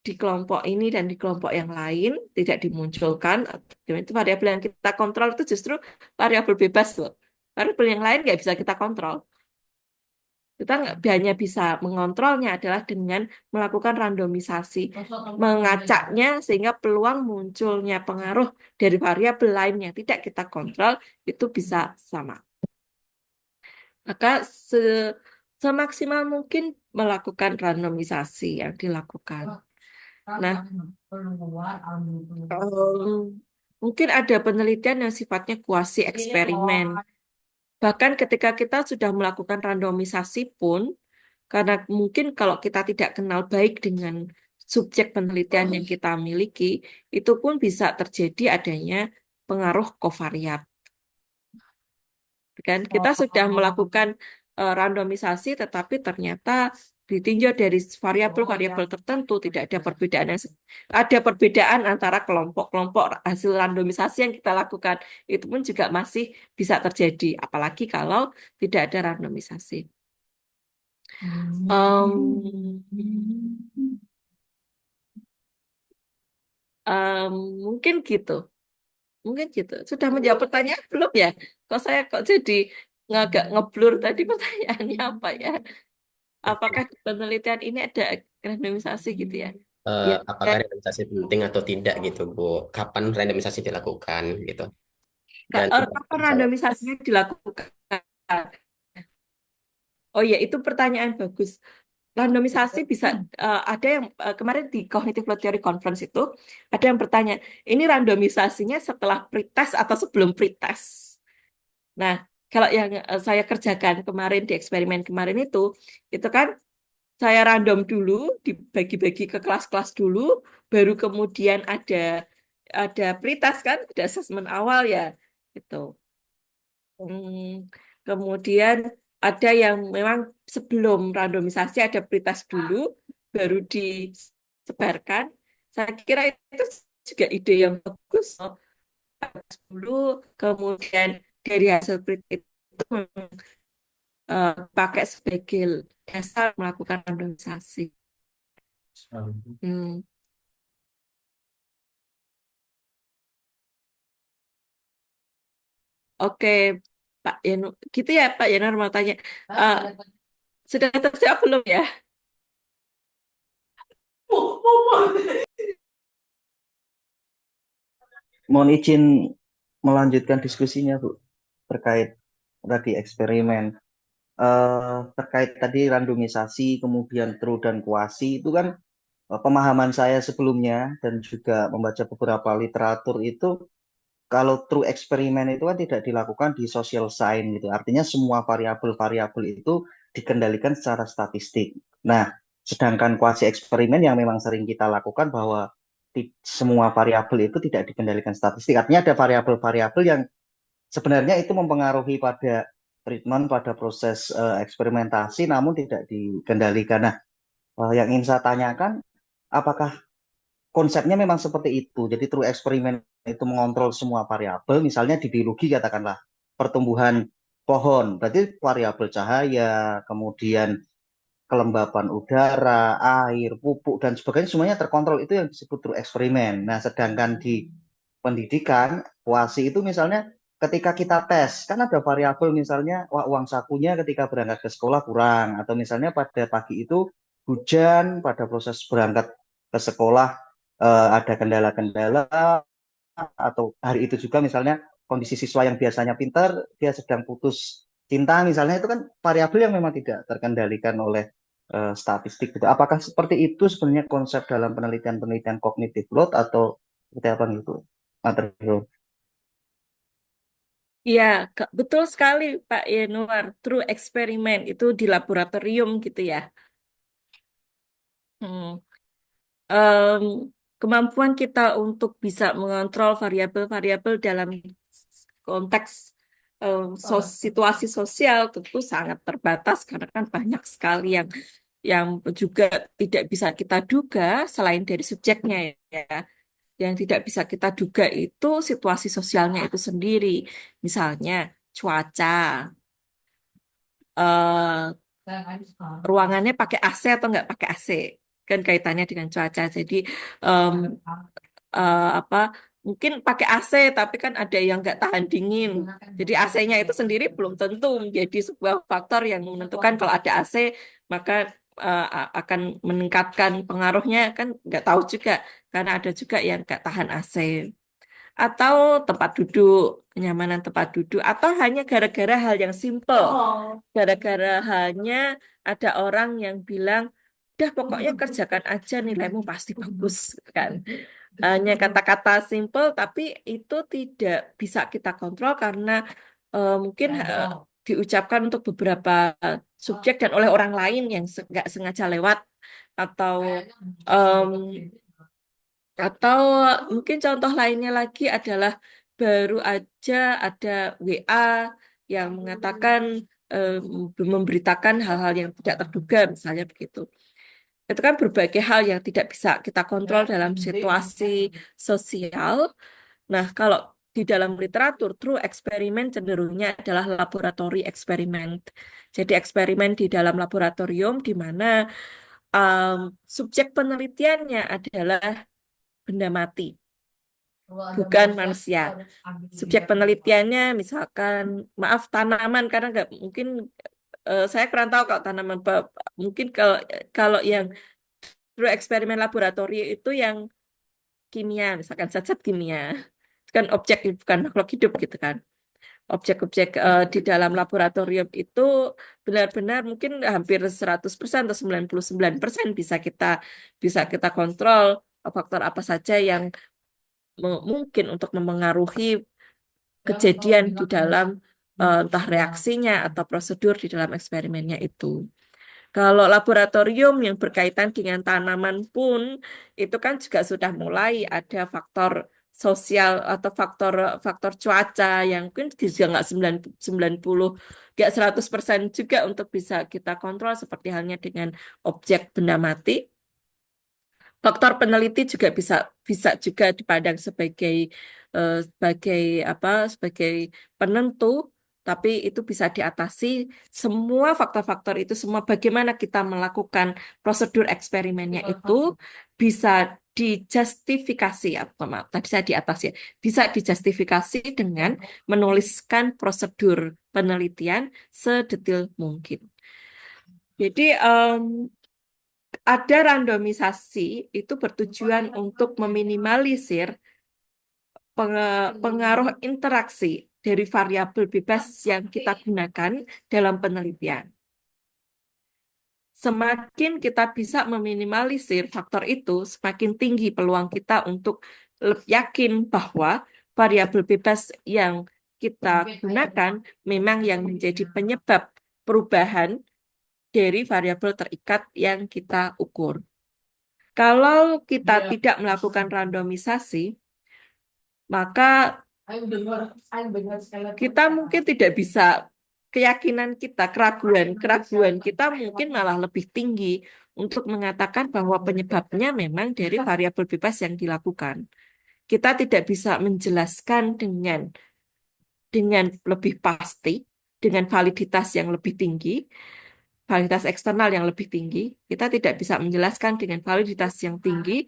di kelompok ini dan di kelompok yang lain, tidak dimunculkan. Itu variabel yang kita kontrol itu justru variabel bebas loh. Variabel yang lain nggak bisa kita kontrol. Kita hanya bisa mengontrolnya adalah dengan melakukan randomisasi, mengacaknya sehingga peluang munculnya pengaruh dari variabel lain yang tidak kita kontrol itu bisa sama. Maka semaksimal mungkin melakukan randomisasi yang dilakukan. Nah, mungkin ada penelitian yang sifatnya kuasi eksperimen. Bahkan ketika kita sudah melakukan randomisasi pun, karena mungkin kalau kita tidak kenal baik dengan subjek penelitian yang kita miliki, itu pun bisa terjadi adanya pengaruh kovariat. Kan kita sudah melakukan randomisasi, tetapi ternyata ditinjau dari variabel-variabel tertentu tidak ada perbedaan ada perbedaan antara kelompok-kelompok hasil randomisasi yang kita lakukan itu pun juga masih bisa terjadi, apalagi kalau tidak ada randomisasi. Mungkin gitu, Sudah menjawab pertanyaan belum ya? Kok saya jadi agak ngeblur tadi pertanyaannya apa ya? Apakah di penelitian ini ada randomisasi gitu ya? Ya, Apakah randomisasi penting atau tidak gitu, Bu? Kapan randomisasi dilakukan gitu? Dan kapan randomisasinya dilakukan? Oh ya, itu pertanyaan bagus. Randomisasi bisa ada yang kemarin di Cognitive Load Theory Conference itu ada yang bertanya, ini randomisasinya setelah pretest atau sebelum pretest? Nah, kalau yang saya kerjakan kemarin di eksperimen kemarin itu kan saya random dulu, dibagi-bagi ke kelas-kelas dulu, baru kemudian ada pritas kan, ada asesmen awal ya, gitu. Kemudian ada yang memang sebelum randomisasi ada pritas dulu, baru disebarkan. Saya kira itu juga ide yang bagus. Dulu, kemudian dari hasil pritas itu pakai sebagai dasar melakukan randomisasi. Hmm. Oke, Pak Yanu, gitu ya Pak Yanar mau tanya, Eh, sudah tersiap belum ya? Mohon izin melanjutkan diskusinya, Bu, terkait tadi eksperimen. Terkait tadi randomisasi, kemudian true dan kuasi, itu kan pemahaman saya sebelumnya dan juga membaca beberapa literatur itu, kalau true eksperimen itu kan tidak dilakukan di social science gitu. Artinya semua variabel-variabel itu dikendalikan secara statistik. Nah, sedangkan kuasi eksperimen yang memang sering kita lakukan bahwa semua variabel itu tidak dikendalikan statistik. Artinya ada variabel-variabel yang sebenarnya itu mempengaruhi pada treatment, pada proses eksperimentasi, namun tidak dikendalikan. Nah, yang ingin saya tanyakan, apakah konsepnya memang seperti itu? Jadi true eksperimen itu mengontrol semua variabel, misalnya di biologi katakanlah pertumbuhan pohon, berarti variabel cahaya, kemudian kelembapan udara, air, pupuk, dan sebagainya semuanya terkontrol. Itu yang disebut true eksperimen. Nah, sedangkan di pendidikan, kuasi itu misalnya ketika kita tes, kan ada variabel misalnya, wah, uang sakunya ketika berangkat ke sekolah kurang, atau misalnya pada pagi itu hujan, pada proses berangkat ke sekolah ada kendala-kendala, atau hari itu juga misalnya kondisi siswa yang biasanya pintar, dia sedang putus cinta misalnya, itu kan variabel yang memang tidak terkendalikan oleh statistik gitu. Apakah seperti itu sebenarnya konsep dalam penelitian-penelitian kognitif load atau seperti apa gitu, material? Iya, betul sekali Pak Yanuar. True eksperimen itu di laboratorium gitu ya. Hmm. Em, Kemampuan kita untuk bisa mengontrol variabel-variabel dalam konteks situasi sosial tentu sangat terbatas karena kan banyak sekali yang juga tidak bisa kita duga selain dari subjeknya ya. Yang tidak bisa kita duga itu situasi sosialnya itu sendiri. Misalnya cuaca, eh, ruangannya pakai AC atau nggak pakai AC, kan kaitannya dengan cuaca. Jadi em, apa mungkin pakai AC tapi kan ada yang nggak tahan dingin. Jadi AC-nya itu sendiri belum tentu menjadi sebuah faktor yang menentukan kalau ada AC maka akan meningkatkan pengaruhnya kan nggak tahu juga karena ada juga yang nggak tahan AC atau tempat duduk, kenyamanan tempat duduk, atau hanya gara-gara hal yang simple, gara-gara hanya ada orang yang bilang, udah pokoknya kerjakan aja nilaimu pasti bagus, kan. Hanya kata-kata simple, tapi itu tidak bisa kita kontrol karena mungkin diucapkan untuk beberapa subjek dan oleh orang lain yang nggak sengaja lewat, atau em, atau mungkin contoh lainnya lagi adalah baru aja ada WA yang mengatakan eh, memberitakan hal-hal yang tidak terduga misalnya begitu. Itu kan berbagai hal yang tidak bisa kita kontrol dalam situasi sosial. Nah, kalau di dalam literatur, true eksperimen cenderungnya adalah laboratori eksperimen. Jadi eksperimen di dalam laboratorium di mana em, subjek penelitiannya adalah benda mati, bukan manusia. Subjek penelitiannya misalkan, maaf tanaman karena nggak mungkin saya kurang tahu kalau tanaman mungkin kalau kalau yang true eksperimen laboratorium itu yang kimia, misalkan zat-zat kimia. Itu kan objek bukan makhluk hidup gitu kan. Objek-objek di dalam laboratorium itu benar-benar mungkin hampir 100% atau 99% bisa kita kontrol faktor apa saja yang mungkin untuk memengaruhi kejadian di dalam entah reaksinya atau prosedur di dalam eksperimennya itu. Kalau laboratorium yang berkaitan dengan tanaman pun, itu kan juga sudah mulai ada faktor sosial atau faktor faktor cuaca yang mungkin juga nggak 90, nggak 100% juga untuk bisa kita kontrol seperti halnya dengan objek benda mati. Faktor peneliti juga bisa bisa juga dipandang sebagai apa sebagai penentu, tapi itu bisa diatasi semua faktor-faktor itu semua bagaimana kita melakukan prosedur eksperimennya itu bisa dijustifikasi apa maaf tadi saya di atas ya bisa dijustifikasi dengan menuliskan prosedur penelitian sedetail mungkin. Jadi ada randomisasi itu bertujuan untuk meminimalisir pengaruh interaksi dari variabel bebas yang kita gunakan dalam penelitian. Semakin kita bisa meminimalisir faktor itu, semakin tinggi peluang kita untuk yakin bahwa variabel bebas yang kita gunakan memang yang menjadi penyebab perubahan dari variabel terikat yang kita ukur. Kalau kita tidak melakukan randomisasi, maka kita mungkin tidak bisa, keraguan kita mungkin malah lebih tinggi untuk mengatakan bahwa penyebabnya memang dari variabel bebas yang dilakukan. Kita tidak bisa menjelaskan dengan lebih pasti, dengan validitas yang lebih tinggi, validitas eksternal yang lebih tinggi. Kita tidak bisa menjelaskan dengan validitas yang tinggi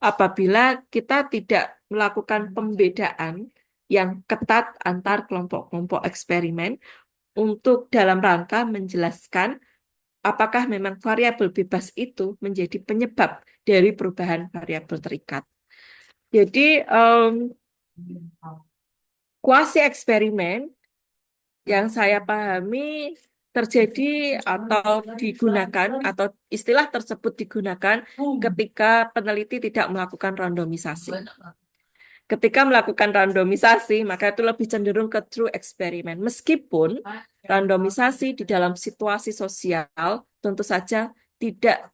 apabila kita tidak melakukan pembedaan yang ketat antar kelompok-kelompok eksperimen untuk dalam rangka menjelaskan apakah memang variabel bebas itu menjadi penyebab dari perubahan variabel terikat. Jadi, kuasi eksperimen yang saya pahami terjadi atau digunakan atau istilah tersebut digunakan ketika peneliti tidak melakukan randomisasi. Ketika melakukan randomisasi, maka itu lebih cenderung ke true eksperimen. Meskipun randomisasi di dalam situasi sosial tentu saja tidak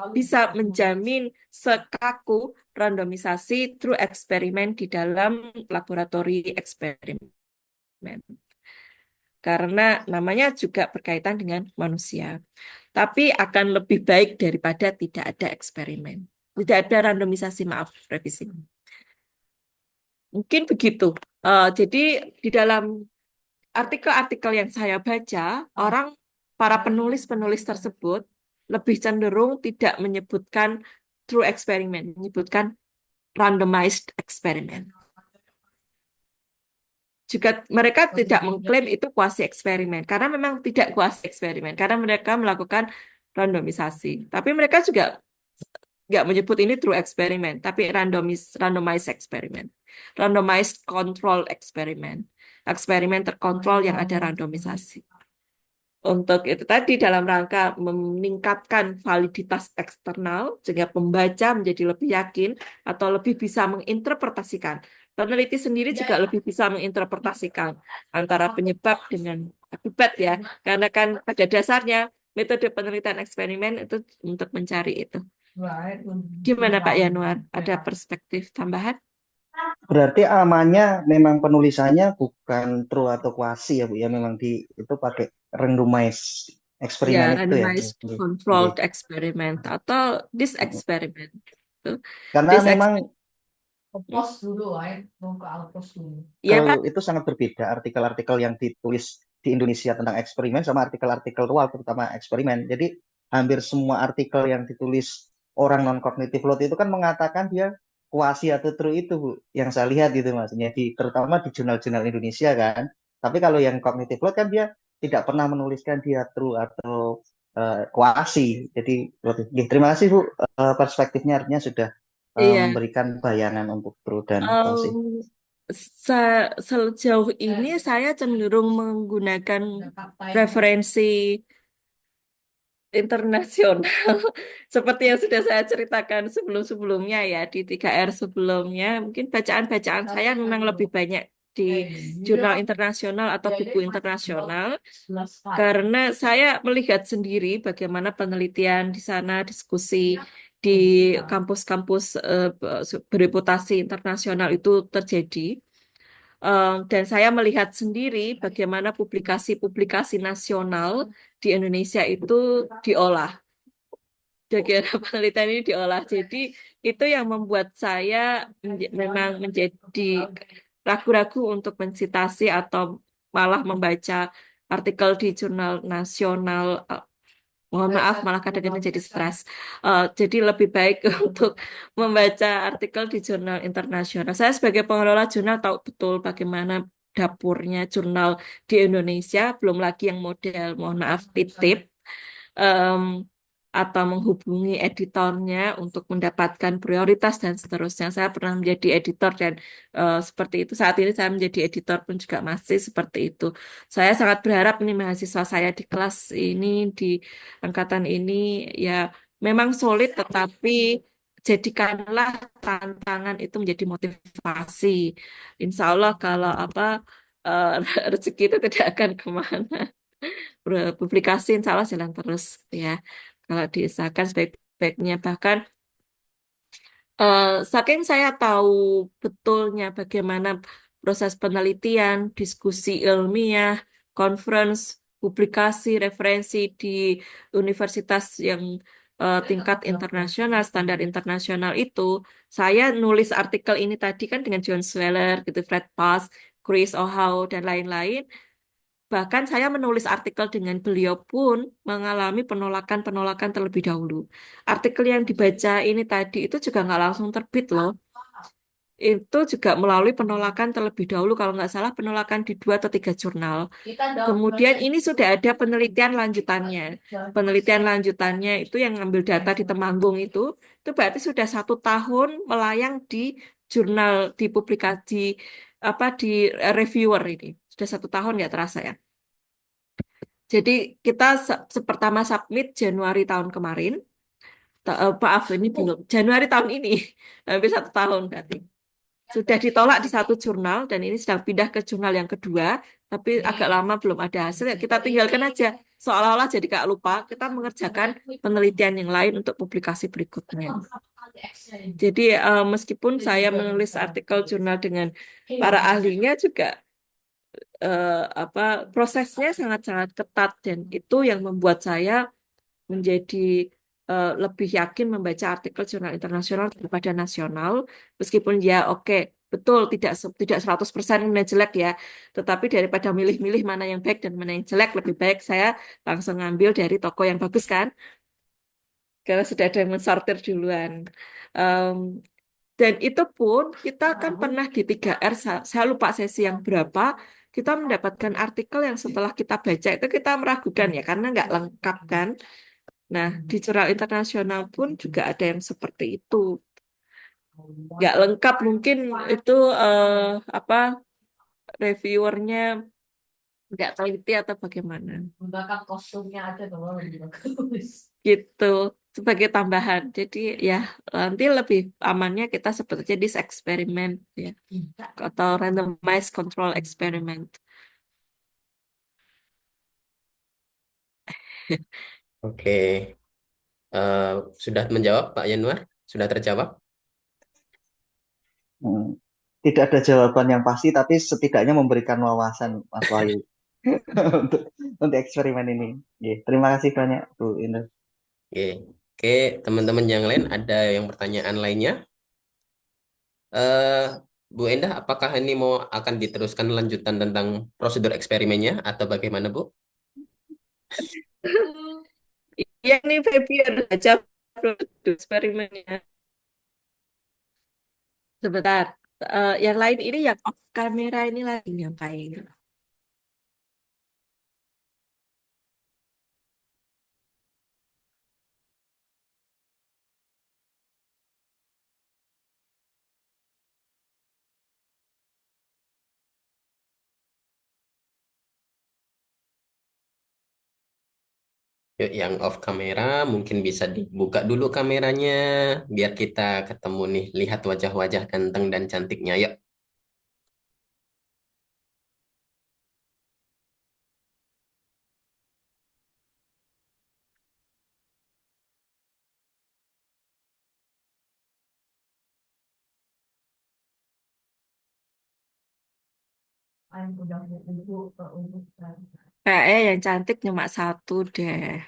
bisa menjamin sekaku randomisasi true eksperimen di dalam laboratori eksperimen. Karena namanya juga berkaitan dengan manusia. Tapi akan lebih baik daripada tidak ada eksperimen. Tidak ada randomisasi, maaf, revisi. Mungkin begitu. Jadi di dalam artikel-artikel yang saya baca, para penulis-penulis tersebut lebih cenderung tidak menyebutkan true experiment, menyebutkan randomized experiment. Juga mereka tidak mengklaim itu kuasi eksperimen, karena memang tidak kuasi eksperimen, karena mereka melakukan randomisasi. Tapi mereka juga nggak menyebut ini true eksperimen, tapi randomized eksperimen, randomized control eksperimen, eksperimen terkontrol yang ada randomisasi. Untuk itu tadi dalam rangka meningkatkan validitas eksternal sehingga pembaca menjadi lebih yakin atau lebih bisa menginterpretasikan. Peneliti sendiri juga lebih bisa menginterpretasikan antara penyebab dengan akibat ya. Karena kan pada dasarnya metode penelitian eksperimen itu untuk mencari itu. Gimana Pak Yanuar? Ada perspektif tambahan? Berarti amannya memang penulisannya bukan true atau kuasi ya Bu ya, memang itu pakai randomized Ya, eksperimen itu ya. randomized Oke. controlled Oke. experiment atau this experiment. Karena This memang Ya kalau Pak? itu sangat berbeda artikel-artikel yang ditulis di Indonesia tentang eksperimen sama artikel-artikel luar terutama eksperimen. Jadi hampir semua artikel yang ditulis orang non kognitif load itu kan mengatakan dia kuasi atau true itu Bu, yang saya lihat gitu maksudnya terutama di jurnal-jurnal Indonesia kan. Tapi kalau yang kognitif load kan dia tidak pernah menuliskan dia true atau kuasi. Jadi terima kasih Bu, perspektifnya artinya sudah Iya. memberikan bayangan untuk true dan kuasi. Sejauh ini saya cenderung menggunakan referensi internasional seperti yang sudah saya ceritakan sebelum-sebelumnya ya di 3R sebelumnya. Mungkin bacaan-bacaan saya memang lebih banyak di jurnal internasional atau buku internasional karena saya melihat sendiri bagaimana penelitian di sana, diskusi di kampus-kampus bereputasi internasional itu terjadi. Dan saya melihat sendiri bagaimana publikasi-publikasi nasional di Indonesia itu diolah. Bagaimana penelitian ini diolah. Jadi itu yang membuat saya memang menjadi ragu-ragu untuk mensitasi atau malah membaca artikel di jurnal nasional. Mohon maaf, malah kadang-kadang jadi stres. Jadi lebih baik untuk membaca artikel di jurnal internasional. Saya sebagai pengelola jurnal tahu betul bagaimana dapurnya jurnal di Indonesia, belum lagi yang model, mohon maaf, titip em, atau menghubungi editornya untuk mendapatkan prioritas dan seterusnya. Saya pernah menjadi editor dan seperti itu. Saat ini saya menjadi editor pun juga masih seperti itu. Saya sangat berharap ini mahasiswa saya di kelas ini, di angkatan ini, ya memang solid, tetapi jadikanlah tantangan itu menjadi motivasi. Insya Allah kalau eh, rezeki itu tidak akan kemana. Publikasi insya Allah jalan terus ya. Kalau diusahakan sebaik-baiknya. Bahkan saking saya tahu betulnya bagaimana proses penelitian, diskusi ilmiah, conference, publikasi, referensi di universitas yang tingkat internasional, standar internasional itu, saya nulis artikel ini tadi kan dengan John Sweller, gitu, Fred Pass, Chris Ohow, dan lain-lain. Bahkan saya menulis artikel dengan beliau pun mengalami penolakan-penolakan terlebih dahulu. Artikel yang dibaca ini tadi itu juga nggak langsung terbit loh. Itu juga melalui penolakan terlebih dahulu, kalau nggak salah penolakan di 2 atau 3 jurnal. Kemudian ini sudah ada penelitian lanjutannya. Penelitian lanjutannya itu yang ngambil data di Temanggung itu berarti sudah 1 tahun melayang di jurnal, di publikasi, di reviewer ini. Sudah 1 tahun ya terasa ya. Jadi kita pertama submit Januari tahun kemarin. Maaf, ini belum. Januari tahun ini. Hampir 1 tahun berarti. Sudah ditolak di 1 jurnal dan ini sedang pindah ke jurnal yang kedua. Tapi agak lama belum ada hasil. Ya kita tinggalkan aja. Seolah-olah jadi gak lupa. Kita mengerjakan penelitian yang lain untuk publikasi berikutnya. Jadi meskipun saya menulis artikel jurnal dengan para ahlinya juga prosesnya sangat-sangat ketat dan itu yang membuat saya menjadi lebih yakin membaca artikel jurnal internasional daripada nasional, meskipun ya oke, betul tidak 100% mana jelek ya, tetapi daripada milih-milih mana yang baik dan mana yang jelek, lebih baik saya langsung ngambil dari toko yang bagus kan, karena sudah ada yang mensortir duluan. Em, dan itu pun kita kan pernah di 3R, saya lupa sesi yang berapa, kita mendapatkan artikel yang setelah kita baca itu kita meragukan ya, karena nggak lengkap kan. Nah, di jurnal internasional pun juga ada yang seperti itu. Nggak lengkap mungkin itu apa reviewernya nggak teliti atau bagaimana. Membakar kostumnya ada dong lebih bagus. Gitu sebagai tambahan. Jadi ya nanti lebih amannya kita sebut aja this eksperimen ya atau randomized control experiment. Oke. Sudah menjawab Pak Yanuar? Sudah terjawab? Tidak ada jawaban yang pasti, tapi setidaknya memberikan wawasan, Mas Wahyu, untuk eksperimen ini. Oke, terima kasih banyak, Bu Indah. Oke. Oke, teman-teman yang lain ada yang pertanyaan lainnya? eh Bu Endah, apakah ini akan diteruskan lanjutan tentang prosedur eksperimennya atau bagaimana, Bu? Iya nih Feby harus baca eksperimennya. Sebentar. Yang lain ini yang off kamera ini lagi ngapain? Yuk, yang off kamera mungkin bisa dibuka dulu kameranya biar kita ketemu nih, lihat wajah-wajah ganteng dan cantiknya. Yuk. udah ibu untuk Kayaknya yang cantik cuma satu deh.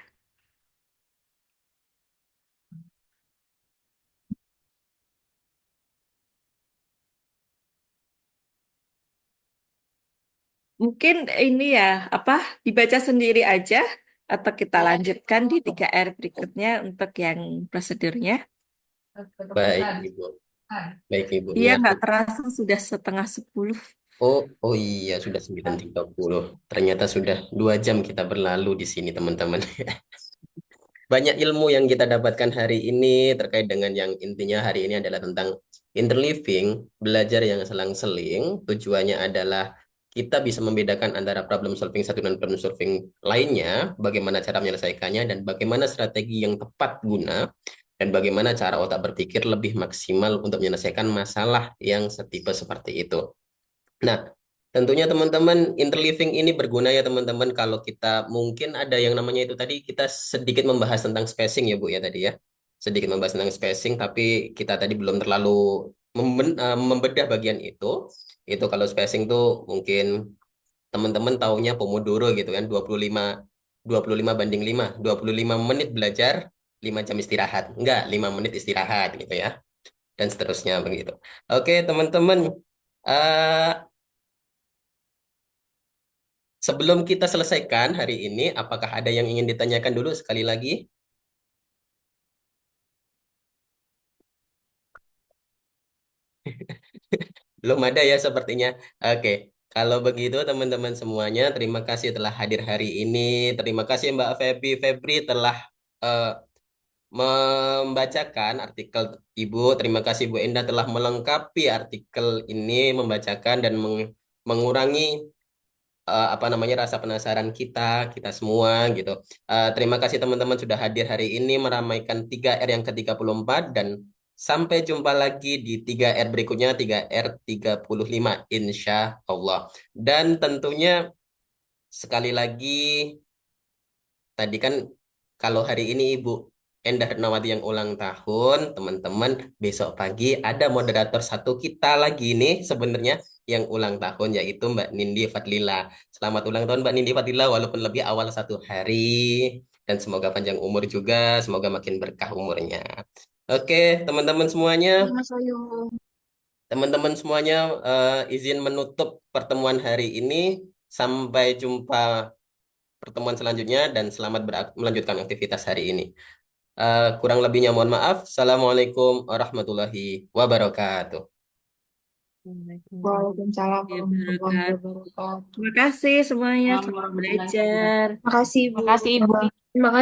Mungkin ini ya, apa, dibaca sendiri aja atau kita lanjutkan di 3R berikutnya untuk yang prosedurnya. Baik, ketepikan. Ibu. Baik, Ibu. Ini Iya, aku. nggak terasa sudah 9:30. Oh iya, sudah 9.30. Ternyata sudah 2 jam kita berlalu di sini, teman-teman. Banyak ilmu yang kita dapatkan hari ini terkait dengan yang intinya hari ini adalah tentang interleaving, belajar yang selang-seling. Tujuannya adalah kita bisa membedakan antara problem solving satu dan problem solving lainnya, bagaimana cara menyelesaikannya, dan bagaimana strategi yang tepat guna, dan bagaimana cara otak berpikir lebih maksimal untuk menyelesaikan masalah yang setipe seperti itu. Nah, tentunya teman-teman interleaving ini berguna ya teman-teman kalau kita mungkin ada yang namanya itu tadi kita sedikit membahas tentang spacing ya Bu ya tadi ya. Sedikit membahas tentang spacing tapi kita tadi belum terlalu membedah bagian itu. Itu kalau spacing tuh mungkin teman-teman taunya Pomodoro gitu kan 25 25 menit belajar 5 jam istirahat. Enggak, 5 menit istirahat gitu ya. Dan seterusnya begitu. Oke, teman-teman. eh Sebelum kita selesaikan hari ini, apakah ada yang ingin ditanyakan dulu sekali lagi? Belum ada ya sepertinya. Oke, kalau begitu teman-teman semuanya, terima kasih telah hadir hari ini. Terima kasih Mbak Febri telah eh, membacakan artikel Ibu. Terima kasih Bu Endah telah melengkapi artikel ini, membacakan dan mengurangi apa namanya rasa penasaran kita semua gitu. Terima kasih teman-teman sudah hadir hari ini meramaikan 3R yang ke-34 dan sampai jumpa lagi di 3R berikutnya 3R 35 insya Allah. Dan tentunya sekali lagi tadi kan kalau hari ini Ibu Endah Ernawati yang ulang tahun, teman-teman besok pagi ada moderator satu kita lagi nih sebenarnya yang ulang tahun yaitu Mbak Nindi Fadlila. Selamat ulang tahun Mbak Nindi Fadlila walaupun lebih awal 1 hari dan semoga panjang umur juga, semoga makin berkah umurnya. Oke, teman-teman semuanya, Iya, Mas Ayu. teman-teman semuanya izin menutup pertemuan hari ini. Sampai jumpa pertemuan selanjutnya dan selamat melanjutkan aktivitas hari ini. Kurang lebihnya mohon maaf. Assalamualaikum warahmatullahi wabarakatuh. Waalaikumsalam warahmatullahi Wabarakatuh. wabarakatuh. Terima kasih semuanya, selamat belajar. Makasih, Bu. Makasih Ibu. Terima kasih.